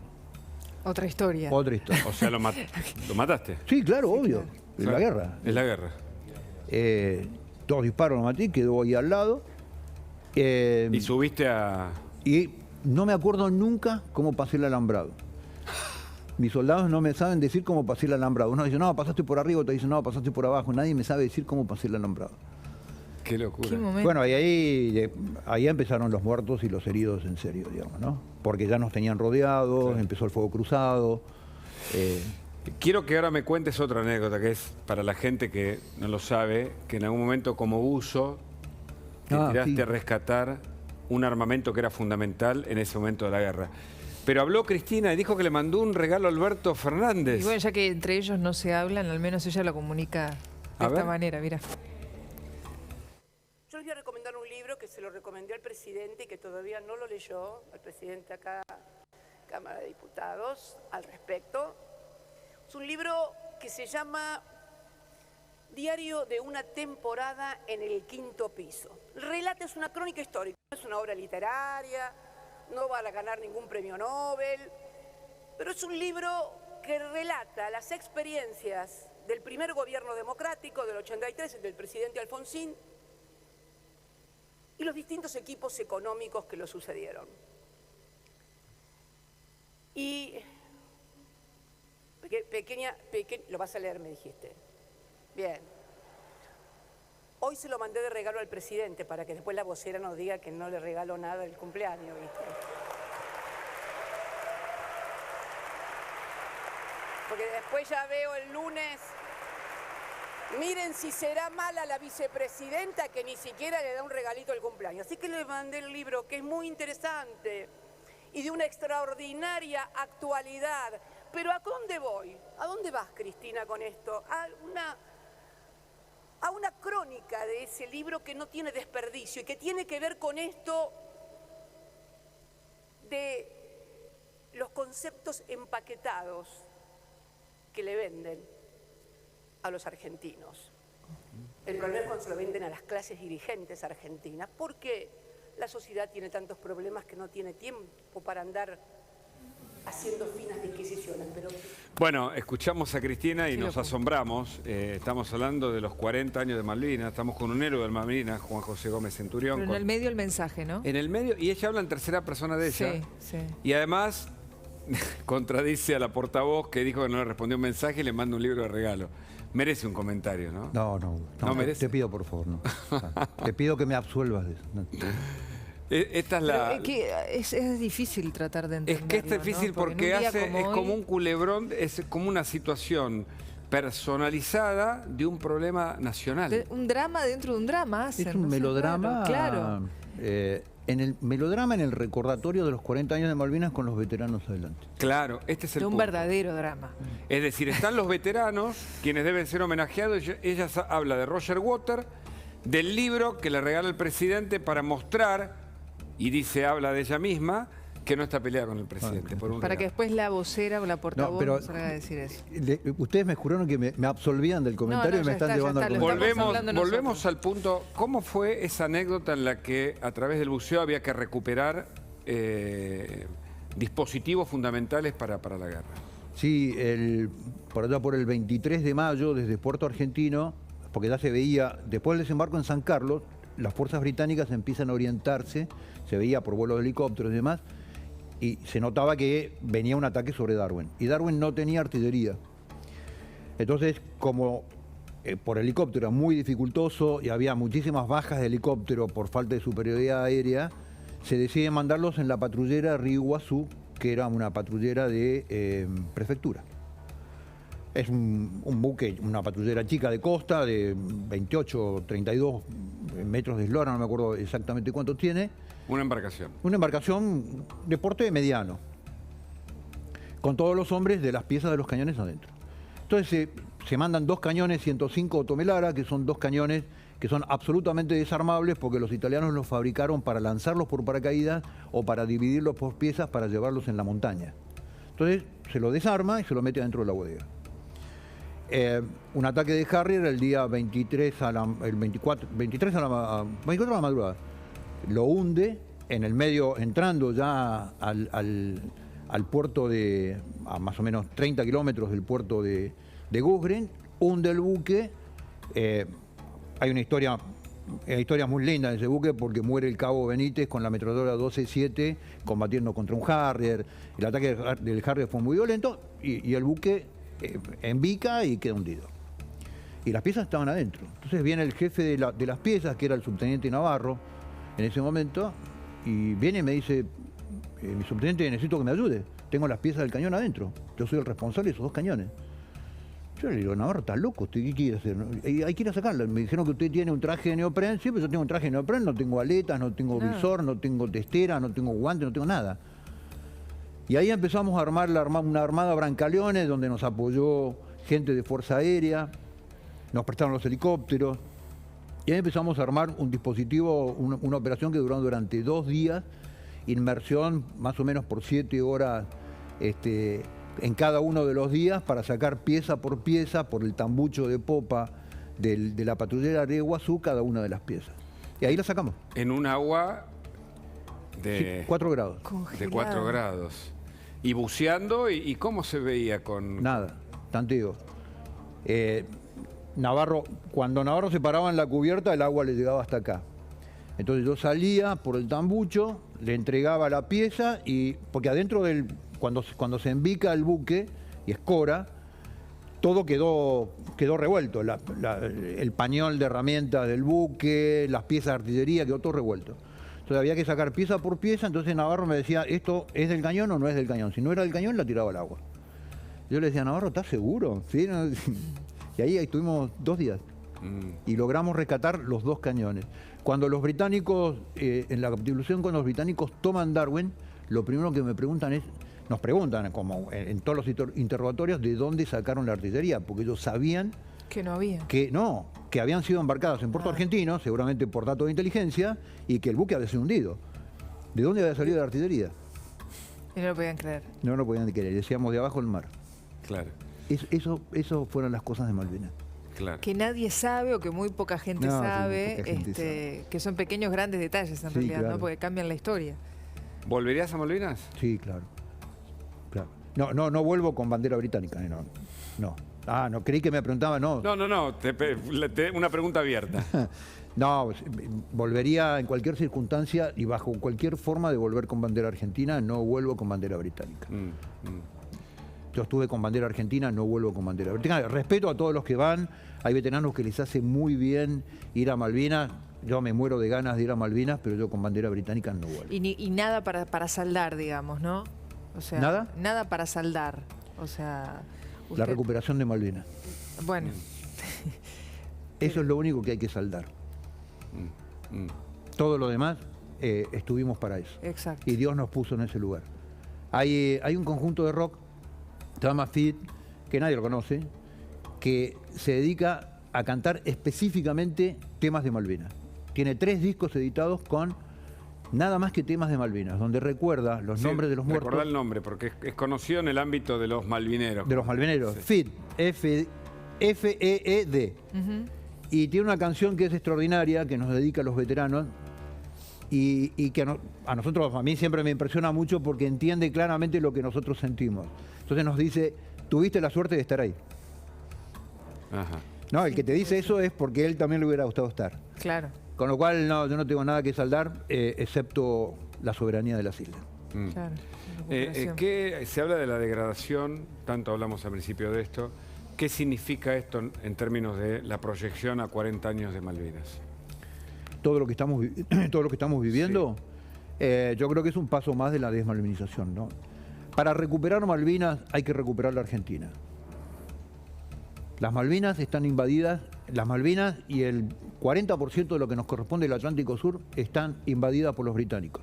Otra historia. otra historia. O sea, ¿lo mataste? Sí, claro, obvio. Es Claro. la guerra. Es la guerra. 2 disparos lo maté, quedó ahí al lado. Y subiste a... Y no me acuerdo nunca cómo pasé el alambrado. Mis soldados no me saben decir cómo pasé el alambrado. Uno dice, no, pasaste por arriba, otro dice, no, pasaste por abajo. Nadie me sabe decir cómo pasé el alambrado. Qué locura. Qué momento. Bueno, y ahí empezaron los muertos y los heridos en serio, digamos, ¿no? Porque ya nos tenían rodeados, empezó el fuego cruzado. Quiero que ahora me cuentes otra anécdota, que es para la gente que no lo sabe, que en algún momento como buzo te tiraste sí. a rescatar un armamento que era fundamental en ese momento de la guerra. Pero habló Cristina y dijo que le mandó un regalo a Alberto Fernández. Y bueno, ya que entre ellos no se hablan, al menos ella lo comunica de A esta ver. manera, mira. Yo les voy a recomendar un libro que se lo recomendé al presidente y que todavía no lo leyó, al presidente acá, Cámara de Diputados, al respecto. Es un libro que se llama Diario de una temporada en el 5º piso. El relato es una crónica histórica, no es una obra literaria, no va a ganar ningún premio Nobel, pero es un libro que relata las experiencias del primer gobierno democrático del 83, del presidente Alfonsín, y los distintos equipos económicos que lo sucedieron. Y lo vas a leer, me dijiste. Bien. Hoy se lo mandé de regalo al presidente para que después la vocera nos diga que no le regaló nada el cumpleaños, ¿viste? Porque después ya veo el lunes. Miren si será mala la vicepresidenta que ni siquiera le da un regalito al cumpleaños. Así que le mandé el libro, que es muy interesante y de una extraordinaria actualidad. Pero ¿a dónde voy? ¿A dónde vas, Cristina, con esto? A una crónica de ese libro que no tiene desperdicio y que tiene que ver con esto de los conceptos empaquetados que le venden a los argentinos. El problema es cuando se lo venden a las clases dirigentes argentinas, porque la sociedad tiene tantos problemas que no tiene tiempo para andar haciendo finas disquisiciones. Pero... Bueno, escuchamos a Cristina y nos asombramos. Estamos hablando de los 40 años de Malvinas. Estamos con un héroe de Malvinas, Juan José Gómez Centurión. Pero en el medio el mensaje, ¿no? En el medio, y ella habla en tercera persona de ella. Sí, sí. Y además contradice a la portavoz que dijo que no le respondió un mensaje y le manda un libro de regalo. Merece un comentario, ¿no? No merece. Te pido, por favor, no. Te pido que me absuelvas de eso. No. Esta es la... Es difícil tratar de entenderlo, Es que es difícil, ¿no? porque en un día es como un culebrón, es como una situación personalizada de un problema nacional. Un drama dentro de un drama. Es un melodrama. Claro. En el melodrama, en el recordatorio de los 40 años de Malvinas con los veteranos adelante. Claro, este es el De un punto. verdadero drama. Es decir, están los veteranos, quienes deben ser homenajeados. Ella habla de Roger Waters, del libro que le regala el presidente para mostrar, y habla de ella misma, que no está peleada con el presidente. Por un Para que regalo. después la vocera o la portavoz pero- no salga a decir eso. Ustedes me juraron que me absolvían del comentario No, y me ya están está, ya llevando está, al lo comentario. estamos hablando Volvemos nosotros. al punto, ¿cómo fue esa anécdota en la que a través del buceo había que recuperar dispositivos fundamentales para la guerra? Sí, por allá por el 23 de mayo, desde Puerto Argentino, porque ya se veía, después del desembarco en San Carlos, las fuerzas británicas empiezan a orientarse, se veía por vuelos de helicópteros y demás, y se notaba que venía un ataque sobre Darwin. Y Darwin no tenía artillería. Entonces, como por helicóptero era muy dificultoso y había muchísimas bajas de helicóptero por falta de superioridad aérea, se decide mandarlos en la patrullera Río Iguazú, que era una patrullera de prefectura. Es un buque, una patrullera chica de costa, de 28, 32 metros de eslora, no me acuerdo exactamente cuánto tiene. Una embarcación. Una embarcación de porte mediano, con todos los hombres de las piezas de los cañones adentro. Entonces se mandan 2 cañones 105 Tomelara, que son 2 cañones que son absolutamente desarmables porque los italianos los fabricaron para lanzarlos por paracaídas o para dividirlos por piezas para llevarlos en la montaña. Entonces se lo desarma y se lo mete dentro de la bodega. Un ataque de Harrier el día 23 a la madrugada. Lo hunde en el medio, entrando ya al puerto a más o menos 30 kilómetros del puerto de Gusgren, hunde el buque. Hay una historia muy linda de ese buque porque muere el cabo Benítez con la ametralladora 12-7 combatiendo contra un Harrier. El ataque del Harrier fue muy violento y el buque embica y queda hundido. Y las piezas estaban adentro. Entonces viene el jefe de las piezas, que era el subteniente Navarro, en ese momento, y viene y me dice, mi subteniente, necesito que me ayude. Tengo las piezas del cañón adentro. Yo soy el responsable de esos 2 cañones. Yo le digo, Navarro, ¿estás loco? ¿Usted qué quiere hacer? Y hay que ir a sacarla. Me dijeron que usted tiene un traje de neopren. Sí, pero yo tengo un traje de neopren, no tengo aletas, no tengo visor, no tengo testera, no tengo guantes, no tengo nada. Y ahí empezamos a armar una armada Brancaleones, donde nos apoyó gente de Fuerza Aérea, nos prestaron los helicópteros. Y ahí empezamos a armar un dispositivo, una operación que duró durante 2 días, inmersión más o menos por 7 horas en cada uno de los días para sacar pieza por el tambucho de popa de la patrullera de Iguazú cada una de las piezas. Y ahí la sacamos. En un agua de 4 grados. De 4 grados. Y buceando, ¿y cómo se veía con...? Nada, tanteo. Cuando Navarro se paraba en la cubierta, el agua le llegaba hasta acá. Entonces yo salía por el tambucho, le entregaba la pieza porque adentro cuando se embica el buque y escora, todo quedó revuelto. El pañol de herramientas del buque, las piezas de artillería, quedó todo revuelto. Entonces había que sacar pieza por pieza, entonces Navarro me decía, ¿esto es del cañón o no es del cañón? Si no era del cañón, la tiraba al agua. Yo le decía, Navarro, ¿estás seguro? ¿Sí? Y ahí estuvimos 2 días. Y logramos rescatar los 2 cañones. Cuando los británicos, en la capitulación, cuando los británicos toman Darwin, lo primero que nos preguntan, como en todos los interrogatorios, de dónde sacaron la artillería, porque ellos sabían que no había. Que habían sido embarcados en Puerto Argentino, seguramente por datos de inteligencia, y que el buque había sido hundido. ¿De dónde había salido la artillería? Y no lo podían creer. No lo podían creer, decíamos de abajo del mar. Claro. Eso fueron las cosas de Malvinas. Claro. Que nadie sabe o que muy poca gente sabe, poca gente sabe. Que son pequeños grandes detalles en realidad, claro. ¿no? Porque cambian la historia. ¿Volverías a Malvinas? Sí, claro. No vuelvo con bandera británica, no. No, creí que me preguntaba, no. No, una pregunta abierta. No, volvería en cualquier circunstancia y bajo cualquier forma de volver con bandera argentina, no vuelvo con bandera británica. Yo estuve con bandera argentina, no vuelvo con bandera británica. Respeto a todos los que van, hay veteranos que les hace muy bien ir a Malvinas. Yo me muero de ganas de ir a Malvinas, pero yo con bandera británica no vuelvo. Y nada para saldar, digamos, ¿no? O sea, ¿Nada? Nada para saldar. O sea, La recuperación de Malvinas. Bueno. Eso es lo único que hay que saldar. Todo lo demás, estuvimos para eso. Exacto. Y Dios nos puso en ese lugar. Hay un conjunto de rock, se llama Fit, que nadie lo conoce, que se dedica a cantar específicamente temas de Malvinas. Tiene 3 discos editados con nada más que temas de Malvinas, donde recuerda los nombres de los muertos. Recordá el nombre, porque es conocido en el ámbito de los malvineros. De los malvineros. Sí. Fit, F-E-E-D. Y tiene una canción que es extraordinaria, que nos dedica a los veteranos, y que a nosotros, a mí siempre me impresiona mucho porque entiende claramente lo que nosotros sentimos. Entonces nos dice, tuviste la suerte de estar ahí. Ajá. No, el que te dice eso es porque él también le hubiera gustado estar. Claro. Con lo cual, no, yo no tengo nada que saldar, excepto la soberanía de las islas. Claro. ¿Qué se habla de la degradación? Tanto hablamos al principio de esto. ¿Qué significa esto en términos de la proyección a 40 años de Malvinas? Todo lo que estamos viviendo, yo creo que es un paso más de la desmalvinización, ¿no? Para recuperar Malvinas hay que recuperar la Argentina. Las Malvinas están invadidas, las Malvinas y el 40% de lo que nos corresponde del Atlántico Sur están invadidas por los británicos.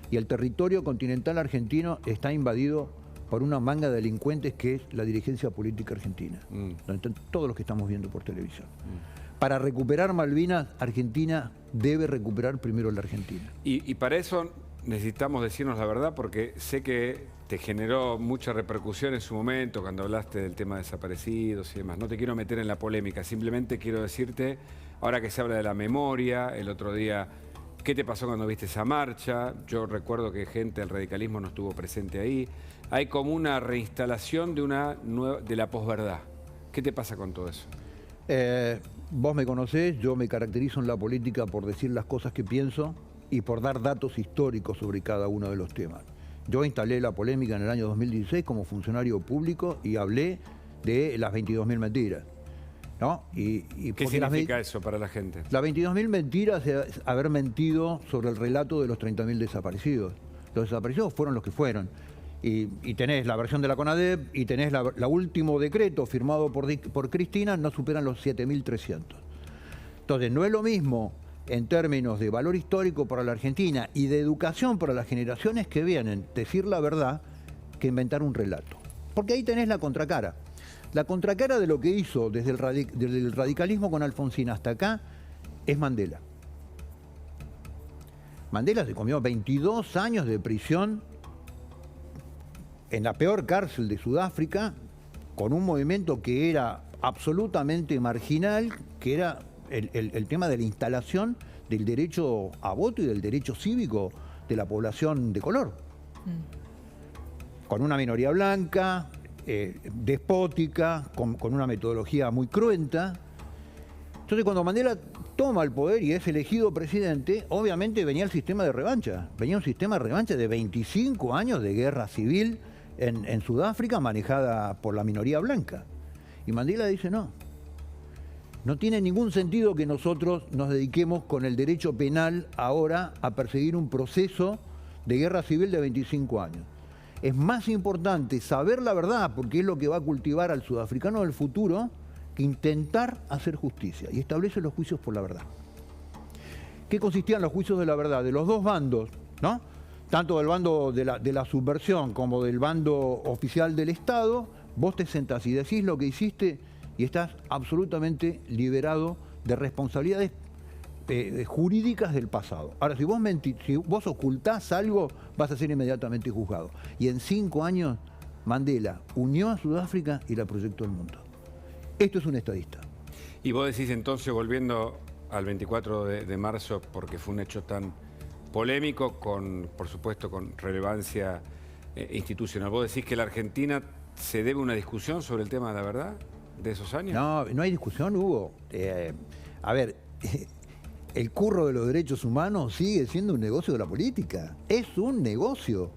Y el territorio continental argentino está invadido por una manga de delincuentes que es la dirigencia política argentina, donde están todos los que estamos viendo por televisión. Para recuperar Malvinas, Argentina debe recuperar primero la Argentina. Y para eso necesitamos decirnos la verdad, porque sé que te generó mucha repercusión en su momento cuando hablaste del tema de desaparecidos y demás. No te quiero meter en la polémica, simplemente quiero decirte, ahora que se habla de la memoria, el otro día, ¿qué te pasó cuando viste esa marcha? Yo recuerdo que gente del radicalismo no estuvo presente ahí. Hay como una reinstalación de la posverdad. ¿Qué te pasa con todo eso? Vos me conocés, yo me caracterizo en la política por decir las cosas que pienso y por dar datos históricos sobre cada uno de los temas. Yo instalé la polémica en el año 2016 como funcionario público y hablé de las 22.000 mentiras, ¿no? ¿Qué significa eso para la gente? Las 22.000 mentiras es haber mentido sobre el relato de los 30.000 desaparecidos. Los desaparecidos fueron los que fueron. Y tenés la versión de la CONADEP y tenés la último decreto firmado por Cristina, no superan los 7.300. Entonces, no es lo mismo en términos de valor histórico para la Argentina y de educación para las generaciones que vienen, decir la verdad, que inventar un relato. Porque ahí tenés la contracara. La contracara de lo que hizo desde el radicalismo con Alfonsín hasta acá es Mandela. Mandela se comió 22 años de prisión en la peor cárcel de Sudáfrica, con un movimiento que era absolutamente marginal, que era el tema de la instalación del derecho a voto y del derecho cívico de la población de color. Con una minoría blanca, despótica, con una metodología muy cruenta. Entonces, cuando Mandela toma el poder y es elegido presidente, obviamente venía el sistema de revancha. Venía un sistema de revancha de 25 años de guerra civil en Sudáfrica manejada por la minoría blanca. Y Mandela dice, no tiene ningún sentido que nosotros nos dediquemos con el derecho penal ahora a perseguir un proceso de guerra civil de 25 años. Es más importante saber la verdad, porque es lo que va a cultivar al sudafricano del futuro, que intentar hacer justicia. Y establece los juicios por la verdad. ¿Qué consistían los juicios de la verdad? De los dos bandos, ¿no? Tanto del bando de la subversión como del bando oficial del Estado, vos te sentás y decís lo que hiciste y estás absolutamente liberado de responsabilidades jurídicas del pasado. Ahora, si vos ocultás algo, vas a ser inmediatamente juzgado. Y en 5 años, Mandela unió a Sudáfrica y la proyectó al mundo. Esto es un estadista. Y vos decís entonces, volviendo al 24 de marzo, porque fue un hecho tan polémico, por supuesto, con relevancia institucional, vos decís que la Argentina se debe una discusión sobre el tema de la verdad de esos años. No hay discusión, Hugo. A ver, el curro de los derechos humanos sigue siendo un negocio de la política. Es un negocio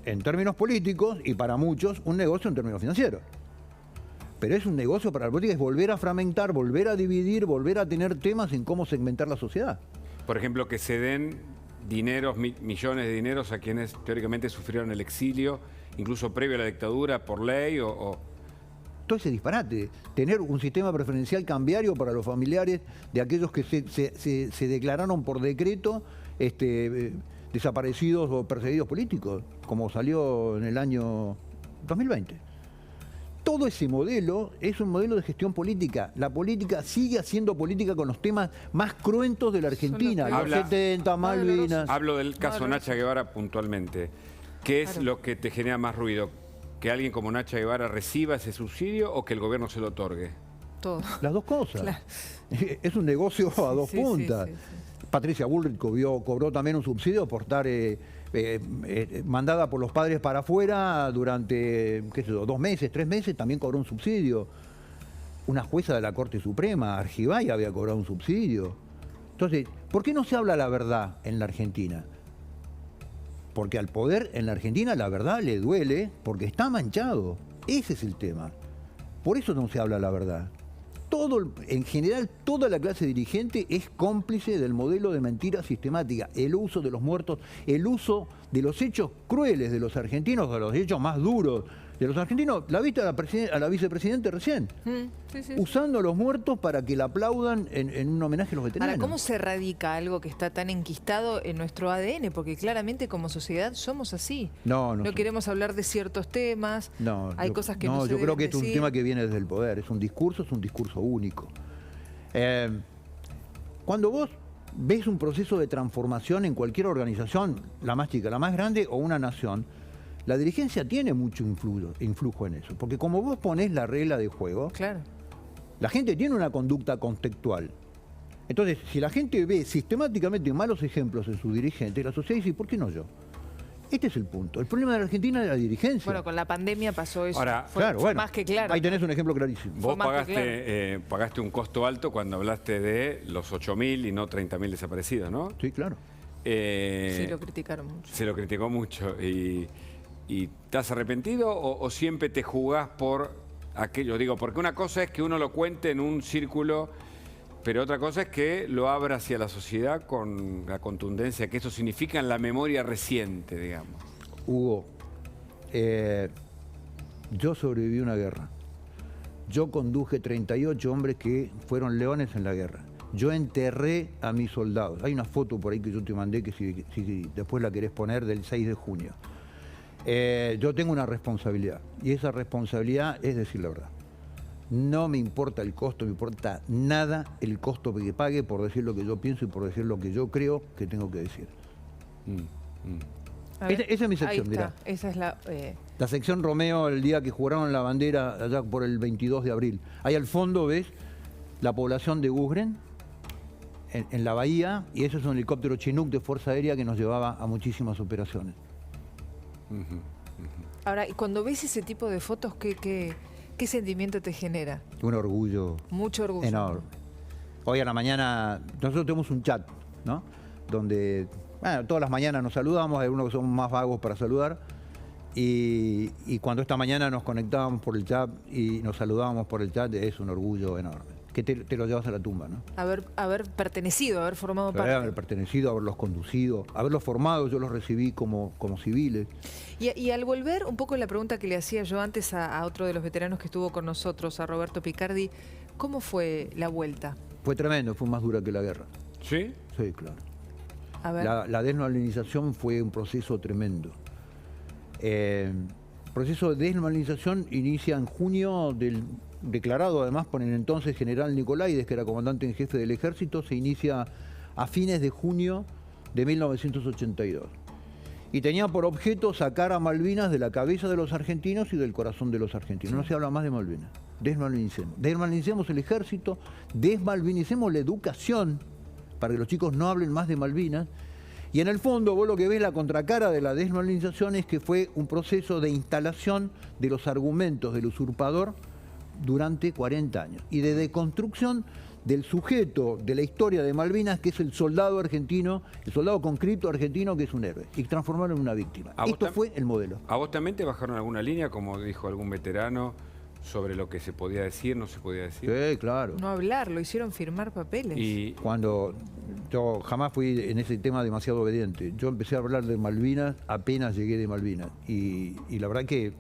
en términos políticos y para muchos un negocio en términos financieros. Pero es un negocio para la política, es volver a fragmentar, volver a dividir, volver a tener temas en cómo segmentar la sociedad. Por ejemplo, que se den dineros, millones de dineros a quienes teóricamente sufrieron el exilio, incluso previo a la dictadura, por ley o... Todo ese disparate, tener un sistema preferencial cambiario para los familiares de aquellos que se declararon por decreto desaparecidos o perseguidos políticos, como salió en el año 2020. Todo ese modelo es un modelo de gestión política. La política sigue haciendo política con los temas más cruentos de la Argentina. Los 70, Malvinas. Hablo del caso Nacha Guevara puntualmente. ¿Qué es lo que te genera más ruido? ¿Que alguien como Nacha Guevara reciba ese subsidio o que el gobierno se lo otorgue? Todo. Las dos cosas. Claro. Es un negocio a dos puntas. Sí. Patricia Bullrich cobró también un subsidio por estar mandada por los padres para afuera durante, qué sé yo, 2 meses, 3 meses, también cobró un subsidio. Una jueza de la Corte Suprema, Argibay, había cobrado un subsidio. Entonces, ¿por qué no se habla la verdad en la Argentina? Porque al poder en la Argentina la verdad le duele porque está manchado. Ese es el tema. Por eso no se habla la verdad. En general, toda la clase dirigente es cómplice del modelo de mentira sistemática. El uso de los muertos, el uso de los hechos crueles de los argentinos, de los hechos más duros de los argentinos. La viste a la vicepresidenta recién, usando a los muertos para que la aplaudan en un homenaje a los veteranos. Ahora, ¿cómo se erradica algo que está tan enquistado en nuestro ADN? Porque claramente como sociedad somos así. No queremos hablar de ciertos temas, hay cosas que no se yo creo que deben es un tema que viene desde el poder, es un discurso único. Cuando vos ves un proceso de transformación en cualquier organización, la más chica, la más grande o una nación, la dirigencia tiene mucho influjo en eso, porque como vos ponés la regla de juego, claro, la gente tiene una conducta contextual. Entonces, si la gente ve sistemáticamente malos ejemplos en sus dirigentes, la sociedad dice, ¿por qué no yo? Este es el punto. El problema de la Argentina es la dirigencia. Bueno, con la pandemia pasó eso. Ahora, fue más que claro. Ahí tenés un ejemplo clarísimo. Vos pagaste un costo alto cuando hablaste de los 8.000 y no 30.000 desaparecidos, ¿no? Sí, claro. Sí, lo criticaron mucho. Se lo criticó mucho. ¿Y estás arrepentido o siempre te jugás por aquello? Digo, porque una cosa es que uno lo cuente en un círculo, pero otra cosa es que lo abra hacia la sociedad con la contundencia que eso significa en la memoria reciente, digamos. Hugo, yo sobreviví a una guerra. Yo conduje 38 hombres que fueron leones en la guerra. Yo enterré a mis soldados. Hay una foto por ahí que yo te mandé que si después la querés poner del 6 de junio. Yo tengo una responsabilidad y esa responsabilidad es decir la verdad. No me importa el costo, me importa nada el costo que pague por decir lo que yo pienso y por decir lo que yo creo que tengo que decir. Esa es mi sección, mirá. Esa es la sección Romeo, el día que juraron la bandera allá por el 22 de abril. Ahí al fondo ves la población de Gusgren, en la bahía, y eso es un helicóptero Chinook de Fuerza Aérea que nos llevaba a muchísimas operaciones. Ahora, y cuando ves ese tipo de fotos, ¿qué sentimiento te genera? Un orgullo. Mucho orgullo. Enorme. Hoy a la mañana, nosotros tenemos un chat, ¿no? Donde, todas las mañanas nos saludamos, hay algunos que somos más vagos para saludar, y cuando esta mañana nos conectábamos por el chat y nos saludábamos por el chat, es un orgullo enorme. Que te lo llevas a la tumba, ¿no? Haber pertenecido, haber formado parte. Haber pertenecido, haberlos conducido, haberlos formado, yo los recibí como civiles. Y al volver, un poco la pregunta que le hacía yo antes a otro de los veteranos que estuvo con nosotros, a Roberto Picardi, ¿cómo fue la vuelta? Fue tremendo, fue más dura que la guerra. ¿Sí? Sí, claro. A ver. La desmalinización fue un proceso tremendo. El proceso de desmalinización inicia en junio declarado además por el entonces general Nicolaides, que era comandante en jefe del ejército, se inicia a fines de junio de 1982. Y tenía por objeto sacar a Malvinas de la cabeza de los argentinos y del corazón de los argentinos. No se habla más de Malvinas. Desmalvinicemos. Desmalvinicemos el ejército, desmalvinicemos la educación, para que los chicos no hablen más de Malvinas. Y en el fondo, vos lo que ves, la contracara de la desmalvinización es que fue un proceso de instalación de los argumentos del usurpador durante 40 años y de deconstrucción del sujeto de la historia de Malvinas, que es el soldado argentino, el soldado con cripto argentino, que es un héroe, y transformarlo en una víctima. Esto fue el modelo. ¿A vos también te bajaron alguna línea, como dijo algún veterano, sobre lo que se podía decir, no se podía decir? Sí, claro. No hablar, lo hicieron firmar papeles. Y Cuando yo jamás fui en ese tema demasiado obediente. Yo empecé a hablar de Malvinas apenas llegué de Malvinas. Y la verdad que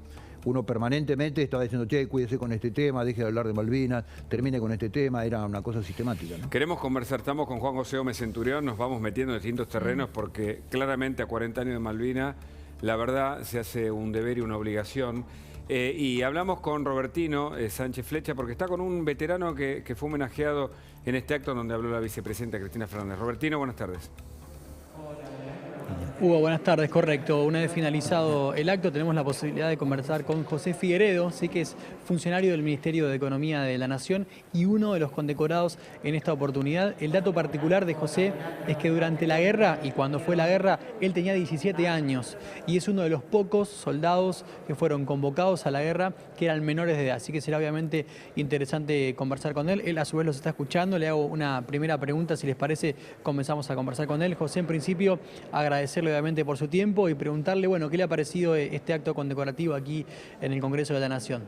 uno permanentemente estaba diciendo, che, cuídese con este tema, deje de hablar de Malvinas, termine con este tema, era una cosa sistemática, ¿no? queremos conversar, estamos con Juan José Gómez Centurión, nos vamos metiendo en distintos terrenos porque claramente a 40 años de Malvinas, la verdad se hace un deber y una obligación. Y hablamos con Robertino Sánchez Flecha porque está con un veterano que fue homenajeado en este acto donde habló la vicepresidenta Cristina Fernández. Robertino, buenas tardes. Hugo, buenas tardes, correcto. Una vez finalizado el acto tenemos la posibilidad de conversar con José Figueredo, sí, que es funcionario del Ministerio de Economía de la Nación y uno de los condecorados en esta oportunidad. El dato particular de José es que durante la guerra, y cuando fue la guerra, él tenía 17 años y es uno de los pocos soldados que fueron convocados a la guerra que eran menores de edad. Así que será obviamente interesante conversar con él. Él a su vez los está escuchando. Le hago una primera pregunta, si les parece, comenzamos a conversar con él. José, en principio, agradecerle obviamente por su tiempo y preguntarle, bueno, ¿qué le ha parecido este acto condecorativo aquí en el Congreso de la Nación?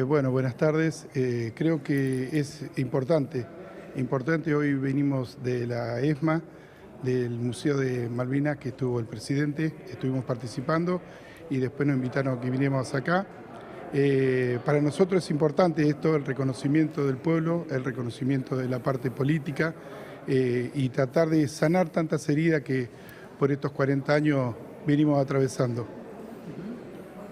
Bueno, buenas tardes. Creo que es importante. Hoy venimos de la ESMA, del Museo de Malvinas, que estuvo el presidente, estuvimos participando y después nos invitaron a que viniéramos acá. Para nosotros es importante esto, el reconocimiento del pueblo, el reconocimiento de la parte política y tratar de sanar tantas heridas que por estos 40 años venimos atravesando.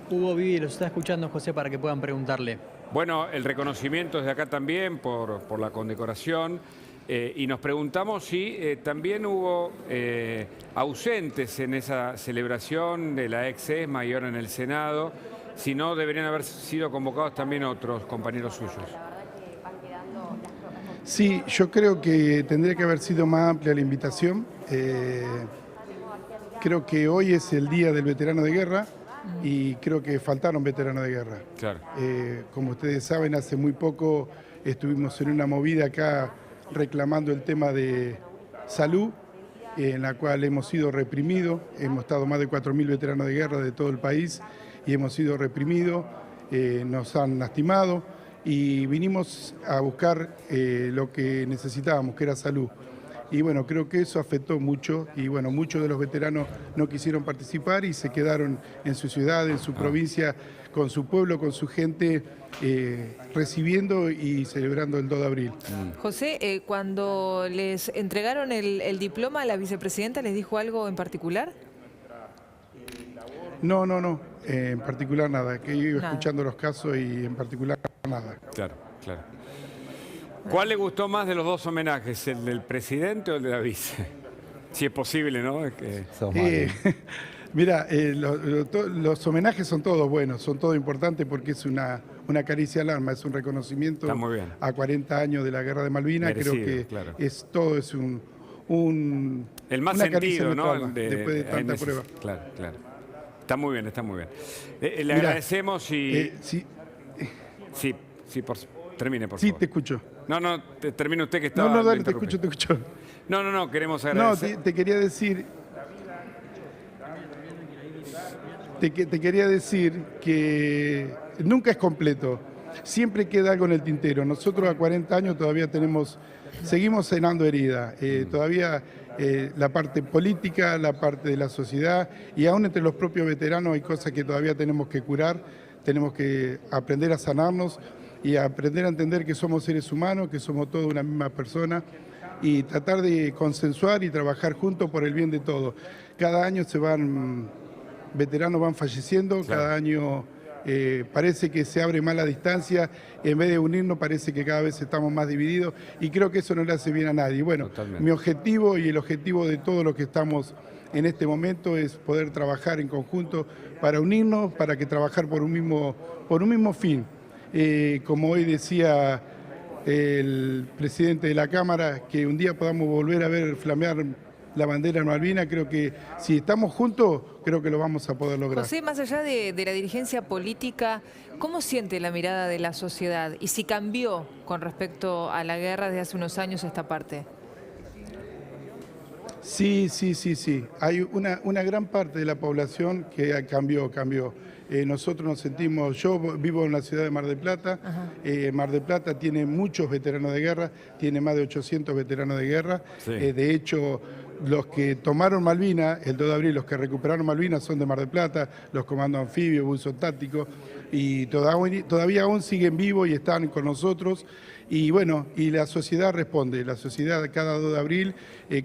Hugo Vivi los está escuchando, José, para que puedan preguntarle. Bueno, el reconocimiento es de acá también por la condecoración. Y nos preguntamos si también hubo ausentes en esa celebración de la ex-ESMA y ahora en el Senado, si no deberían haber sido convocados también otros compañeros suyos. Sí, yo creo que tendría que haber sido más amplia la invitación. Creo que hoy es el Día del Veterano de Guerra y creo que faltaron veteranos de guerra. Claro. Como ustedes saben, hace muy poco estuvimos en una movida acá reclamando el tema de salud, en la cual hemos sido reprimidos. Hemos estado más de 4.000 veteranos de guerra de todo el país y hemos sido reprimidos, nos han lastimado y vinimos a buscar lo que necesitábamos, que era salud. Y bueno, creo que eso afectó mucho y bueno, muchos de los veteranos no quisieron participar y se quedaron en su ciudad, en su provincia, con su pueblo, con su gente, recibiendo y celebrando el 2 de abril. José, cuando les entregaron el diploma, ¿la vicepresidenta les dijo algo en particular? No, en particular nada, que yo iba Nada. escuchando los casos y en particular nada. Claro, claro. ¿Cuál le gustó más de los dos homenajes, el del presidente o el de la vice? Si es posible, ¿no? Es que... Sos malo. Mira, los homenajes son todos buenos, son todos importantes porque es una caricia al alma, es un reconocimiento Está muy bien. a 40 años de la Guerra de Malvinas. Merecido, Creo que claro. es El más una caricia sentido, a nuestra ¿no? alma, después de tanta prueba. Claro, claro. Está muy bien, está muy bien. Le Mirá, agradecemos y... sí, termine, por sí, favor. te escucho. No, termine usted que está... No, dale, te escucho. No, queremos No, agradecer. te quería decir... Te quería decir que nunca es completo, siempre queda algo en el tintero. Nosotros a 40 años todavía seguimos cenando heridas, todavía la parte política, la parte de la sociedad y aún entre los propios veteranos hay cosas que todavía tenemos que curar, tenemos que aprender a sanarnos y a aprender a entender que somos seres humanos, que somos todos una misma persona y tratar de consensuar y trabajar juntos por el bien de todos. Cada año veteranos van falleciendo, Claro. cada año parece que se abre más la distancia, en vez de unirnos parece que cada vez estamos más divididos y creo que eso no le hace bien a nadie. Bueno, Totalmente. mi objetivo y el objetivo de todos los que estamos en este momento es poder trabajar en conjunto para unirnos, para que trabajar por un mismo fin. Como hoy decía el presidente de la Cámara, que un día podamos volver a ver flamear la bandera en Malvinas. Creo que si estamos juntos, creo que lo vamos a poder lograr. José, más allá de la dirigencia política, ¿cómo siente la mirada de la sociedad? Y si cambió con respecto a la guerra desde hace unos años esta parte. Sí. Hay una gran parte de la población que cambió. Nosotros nos sentimos, yo vivo en la ciudad de Mar del Plata. Mar del Plata tiene muchos veteranos de guerra, tiene más de 800 veteranos de guerra. Sí. De hecho, los que tomaron Malvinas, el 2 de abril, los que recuperaron Malvinas son de Mar del Plata, los comandos anfibios, buzos tácticos, y todavía aún siguen vivos y están con nosotros. Y bueno, y la sociedad responde, la sociedad cada 2 de abril,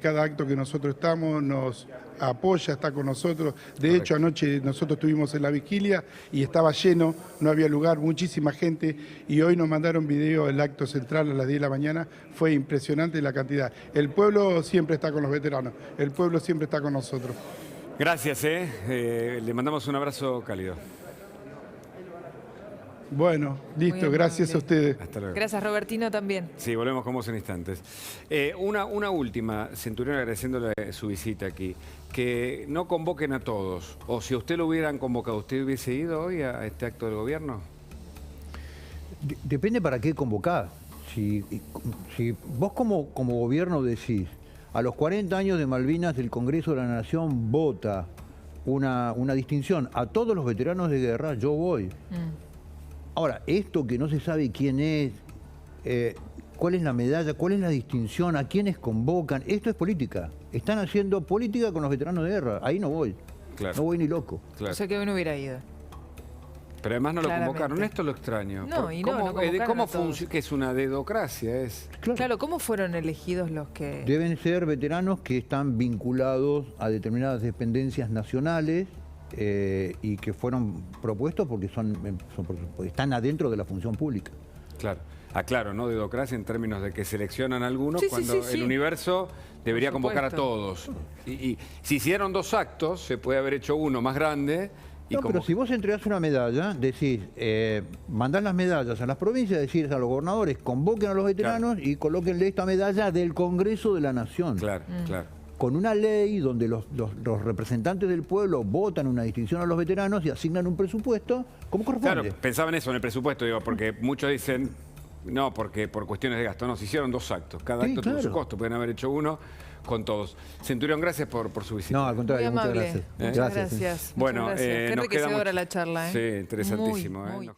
cada acto que nosotros estamos nos apoya, está con nosotros. De hecho, anoche nosotros estuvimos en la vigilia y estaba lleno, no había lugar, muchísima gente, y hoy nos mandaron video del acto central a las 10 de la mañana, fue impresionante la cantidad. El pueblo siempre está con los veteranos, el pueblo siempre está con nosotros. Gracias, le mandamos un abrazo cálido. Bueno, listo, gracias a ustedes. Hasta luego. Gracias, Robertino, también. Sí, volvemos con vos en instantes. Una última, Centurión, agradeciéndole su visita aquí. Que no convoquen a todos. O si a usted lo hubieran convocado, ¿usted hubiese ido hoy a este acto del gobierno? Depende para qué convocar. Si vos como gobierno decís, a los 40 años de Malvinas el Congreso de la Nación vota una distinción a todos los veteranos de guerra, yo voy. Ahora, esto que no se sabe quién es, cuál es la medalla, cuál es la distinción, a quiénes convocan, esto es política. Están haciendo política con los veteranos de guerra, ahí no voy. Claro. No voy ni loco. Claro. O sea que hoy no hubiera ido. Pero además no Claramente. lo convocaron, esto es lo extraño. No, y no convocaron ¿Cómo a todos. funciona? Que es una dedocracia, es... Claro, ¿cómo fueron elegidos los que...? Deben ser veteranos que están vinculados a determinadas dependencias nacionales y que fueron propuestos porque están adentro de la función pública. Claro. Claro, ¿no? Dedocracia en términos de que seleccionan a algunos Sí, cuando sí. el universo debería convocar a supuesto. todos. Y si hicieron 2 actos, se puede haber hecho uno más grande. No, pero si vos entregás una medalla, decís, mandás las medallas a las provincias, decís a los gobernadores, convoquen a los veteranos y colóquenle esta medalla del Congreso de la Nación. Claro, claro. Con una ley donde los representantes del pueblo votan una distinción a los veteranos y asignan un presupuesto, como corresponde. Claro, pensaba en eso, en el presupuesto, digo, porque muchos dicen, no, porque por cuestiones de gasto, no, se hicieron 2 actos, cada Sí, acto tuvo su claro. costo, pueden haber hecho uno con todos. Centurión, gracias por su visita. No, al contrario, Muy muchas amable. gracias. Muchas gracias. Bueno, Muchas gracias. Qué nos enriquecedora quedamos- la charla. Sí, interesantísimo. Muy.